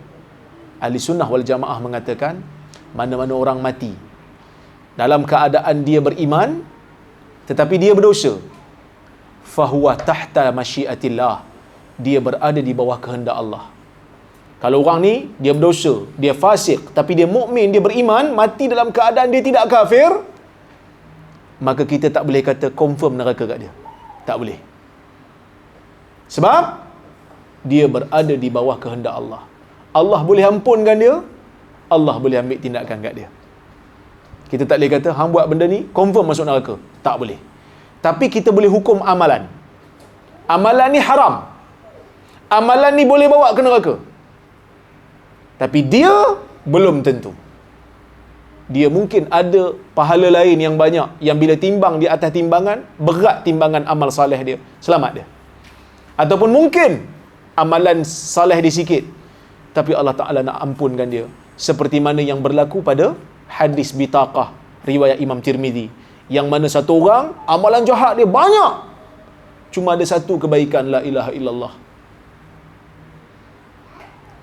ahli sunnah wal jamaah mengatakan, mana-mana orang mati dalam keadaan dia beriman tetapi dia berdosa, fahuwa tahta masyiatillah, dia berada di bawah kehendak Allah. Kalau orang ni dia berdosa, dia fasik, tapi dia mukmin, dia beriman, mati dalam keadaan dia tidak kafir, maka kita tak boleh kata confirm neraka kat dia. Tak boleh. Sebab dia berada di bawah kehendak Allah. Allah boleh ampunkan dia, Allah boleh ambil tindakan kat dia. Kita tak boleh kata hang buat benda ni confirm masuk neraka. Tak boleh. Tapi kita boleh hukum amalan. Amalan ni haram. Amalan ni boleh bawa ke neraka. Tapi dia belum tentu. Dia mungkin ada pahala lain yang banyak, yang bila timbang di atas timbangan, berat timbangan amal saleh dia, selamat dia. Ataupun mungkin amalan saleh dia sikit, tapi Allah Ta'ala nak ampunkan dia. Seperti mana yang berlaku pada hadis bitaqah, riwayat Imam Tirmizi, yang mana satu orang, amalan jahat dia banyak, cuma ada satu kebaikan, la ilaha illallah.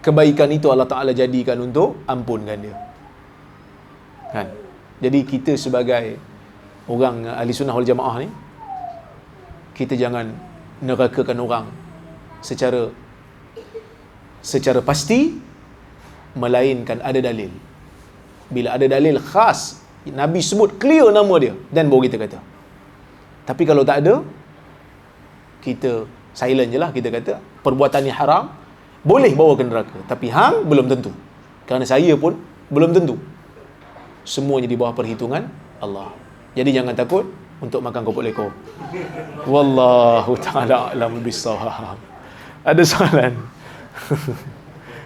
Kebaikan itu Allah Ta'ala jadikan untuk ampunkan dia. Kan? Jadi kita sebagai orang ahli sunnah wal jamaah ni, kita jangan nerakakan orang secara secara pasti, melainkan ada dalil. Bila ada dalil khas, Nabi sebut clear nama dia, dan baru kita kata. Tapi kalau tak ada, kita silent je lah. Kita kata perbuatan ni haram, boleh bawa ke neraka, tapi hang belum tentu. Kerana saya pun belum tentu. Semuanya di bawah perhitungan Allah. Jadi jangan takut untuk makan kopok lekor. Wallahu ta'ala a'lam bissawab. Ada soalan?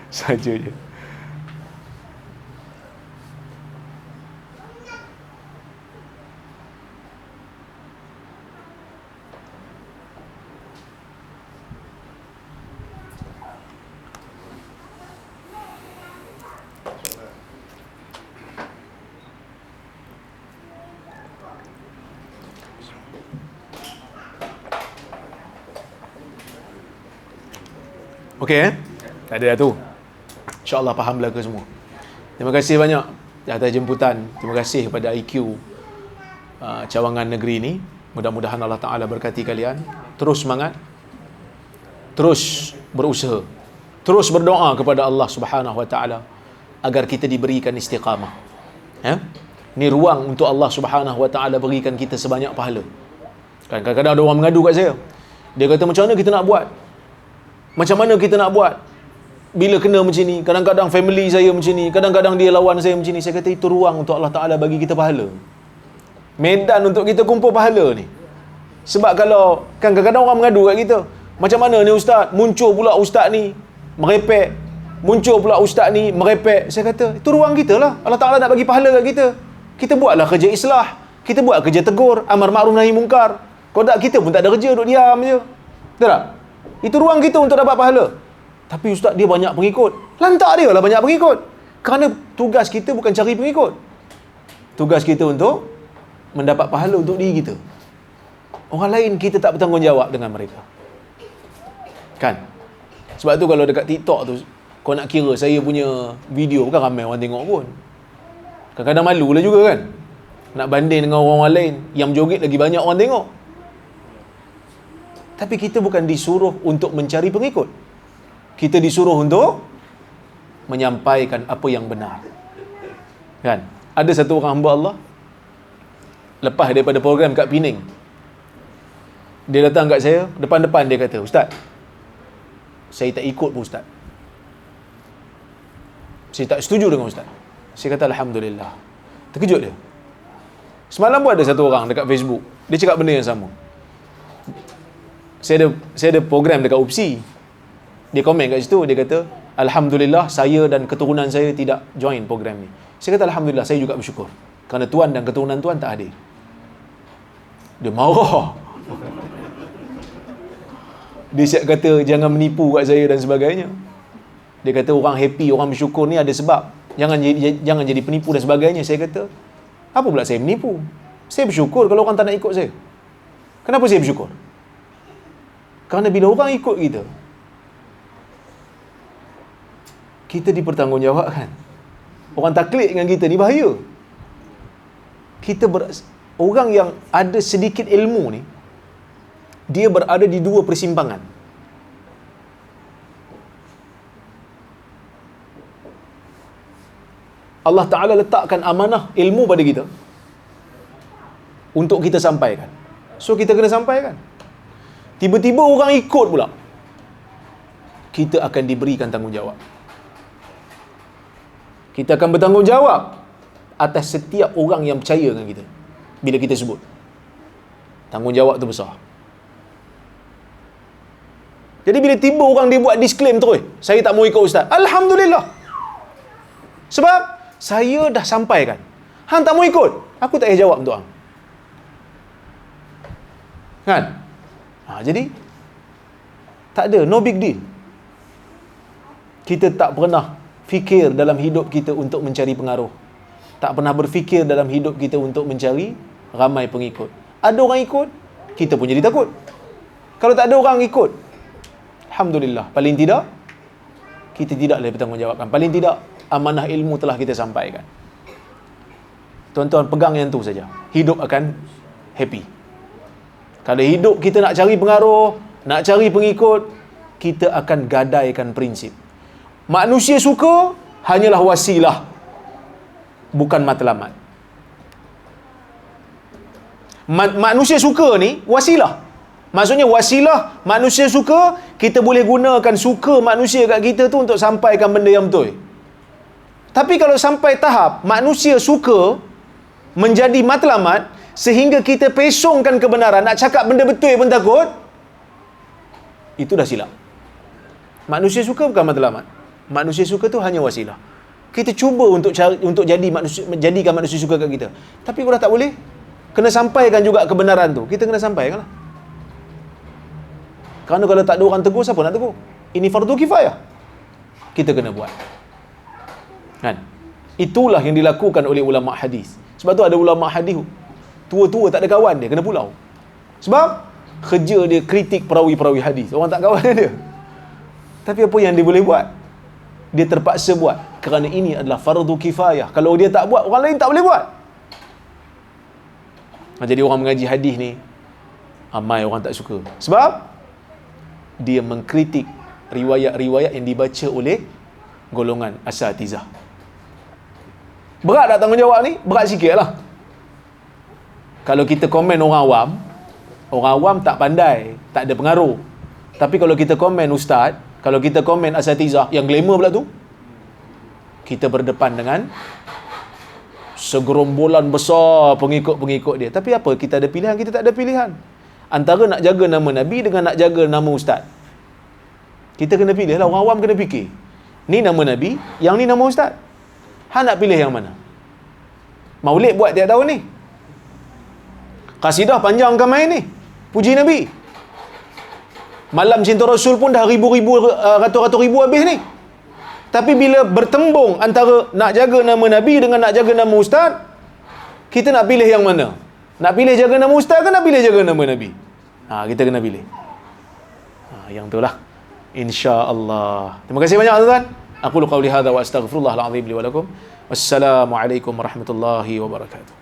Saja je. Okey tak ada dah tu. InsyaAllah faham belaka semua. Terima kasih banyak atas jemputan. Terima kasih kepada IQ cawangan negeri ni. Mudah-mudahan Allah Ta'ala berkati kalian. Terus semangat, terus berusaha, terus berdoa kepada Allah Subhanahu Wa Ta'ala agar kita diberikan istiqamah. Ni ruang untuk Allah Subhanahu Wa Ta'ala berikan kita sebanyak pahala. Kan kadang-kadang ada orang mengadu kat saya. Dia kata, macam mana kita nak buat? Macam mana kita nak buat bila kena macam ni? Kadang-kadang family saya macam ni, kadang-kadang dia lawan saya macam ni. Saya kata itu ruang untuk Allah Ta'ala bagi kita pahala. Medan untuk kita kumpul pahala ni. Sebab kalau kan kadang-kadang orang mengadu kat kita, macam mana ni ustaz? Muncul pula ustaz ni merepek, muncul pula ustaz ni merepek. Saya kata itu ruang kita lah. Allah Ta'ala nak bagi pahala kat kita. Kita buatlah kerja islah, kita buat kerja tegur, amar ma'ruf nahi mungkar. Kalau tak, kita pun tak ada kerja, duduk diam je. Betul tak? Itu ruang kita untuk dapat pahala. Tapi ustaz dia banyak pengikut. Lantak dia lah banyak pengikut. Kerana tugas kita bukan cari pengikut. Tugas kita untuk mendapat pahala untuk diri kita. Orang lain kita tak bertanggungjawab dengan mereka. Kan? Sebab tu kalau dekat TikTok tu, kau nak kira saya punya video, bukan ramai orang tengok pun. Kadang-kadang malu lah juga kan. Nak banding dengan orang-orang lain yang berjoget lagi banyak orang tengok. Tapi kita bukan disuruh untuk mencari pengikut. Kita disuruh untuk menyampaikan apa yang benar. Kan? Ada satu orang hamba Allah, lepas daripada program kat Pening, dia datang kat saya, depan-depan dia kata, ustaz, saya tak ikut pun ustaz. Saya tak setuju dengan ustaz. Saya kata Alhamdulillah. Terkejut dia. Semalam pun ada satu orang dekat Facebook, dia cakap benda yang sama. Saya ada program dekat UPSI. Dia komen kat situ, dia kata Alhamdulillah saya dan keturunan saya tidak join program ni. Saya kata Alhamdulillah, saya juga bersyukur kerana tuan dan keturunan tuan tak hadir. Dia marah. Dia siap kata jangan menipu kat saya dan sebagainya. Dia kata orang happy, orang bersyukur ni ada sebab. Jangan jadi penipu dan sebagainya. Saya kata, apa pula saya menipu? Saya bersyukur kalau orang tak nak ikut saya. Kenapa saya bersyukur? Kerana bila orang ikut kita, kita dipertanggungjawabkan. Orang taklid dengan kita ni bahaya. Orang yang ada sedikit ilmu ni, dia berada di dua persimpangan. Allah Ta'ala letakkan amanah ilmu pada kita untuk kita sampaikan. So kita kena sampaikan. Tiba-tiba orang ikut pula, kita akan diberikan tanggungjawab. Kita akan bertanggungjawab atas setiap orang yang percaya dengan kita. Bila kita sebut, tanggungjawab tu besar. Jadi bila tiba orang dia buat disclaim terus, saya tak mau ikut ustaz, Alhamdulillah. Sebab saya dah sampaikan. Hang tak mau ikut, aku tak payah jawab untuk hang. Kan? Jadi tak ada, no big deal. Kita tak pernah fikir dalam hidup kita untuk mencari pengaruh. Tak pernah berfikir dalam hidup kita untuk mencari ramai pengikut. Ada orang ikut, kita pun jadi takut. Kalau tak ada orang ikut, Alhamdulillah, paling tidak kita tidaklah bertanggungjawabkan. Paling tidak amanah ilmu telah kita sampaikan. Tuan-tuan pegang yang tu saja, hidup akan happy. Kalau hidup kita nak cari pengaruh, nak cari pengikut, kita akan gadaikan prinsip. Manusia suka hanyalah wasilah, bukan matlamat. Manusia suka ni wasilah. Maksudnya wasilah, manusia suka, kita boleh gunakan suka manusia kat kita tu untuk sampaikan benda yang betul. Tapi kalau sampai tahap manusia suka menjadi matlamat, sehingga kita pesongkan kebenaran, nak cakap benda betul pun takut, itu dah silap. Manusia suka bukan matlamat. Manusia suka tu hanya wasilah. Kita cuba untuk jadikan manusia suka kat kita. Tapi kalau dah tak boleh, kena sampaikan juga kebenaran tu. Kita kena sampaikan lah. Kerana kalau tak ada orang tegur, siapa nak tegur? Ini fardu kifayah. Kita kena buat. Kan? Itulah yang dilakukan oleh ulama hadis. Sebab tu ada ulama hadis tua-tua tak ada kawan dia, kena pulau. Sebab kerja dia kritik perawi-perawi hadis. Orang tak kawan dia. Tapi apa yang dia boleh buat? Dia terpaksa buat. Kerana ini adalah fardu kifayah. Kalau dia tak buat, orang lain tak boleh buat. Jadi orang mengaji hadis ni, ramai orang tak suka. Sebab dia mengkritik riwayat-riwayat yang dibaca oleh golongan asatizah. Berat tak tanggungjawab ni? Berat sikit lah. Kalau kita komen orang awam tak pandai, tak ada pengaruh. Tapi kalau kita komen ustaz, kalau kita komen asatizah yang glamour pula tu, kita berdepan dengan segerombolan besar pengikut-pengikut dia. Tapi apa? Kita ada pilihan, kita tak ada pilihan. Antara nak jaga nama Nabi dengan nak jaga nama ustaz. Kita kena pilih lah. Orang awam kena fikir. Ni nama Nabi, yang ni nama ustaz. Han nak pilih yang mana? Maulid buat tiap tahun ni. Qasidah panjang kan main ni. Puji Nabi. Malam Cinta Rasul pun dah ribu-ribu, ratus-ratus ribu habis ni. Tapi bila bertembung antara nak jaga nama Nabi dengan nak jaga nama ustaz, kita nak pilih yang mana? Nak pilih jaga nama ustaz ke nak pilih jaga nama Nabi? Kita kena pilih. Yang itulah. InsyaAllah. Terima kasih banyak tuan-tuan. Aku qauli hadza wa astaghfirullahal azim li wa lakum. Wassalamualaikum warahmatullahi wabarakatuh.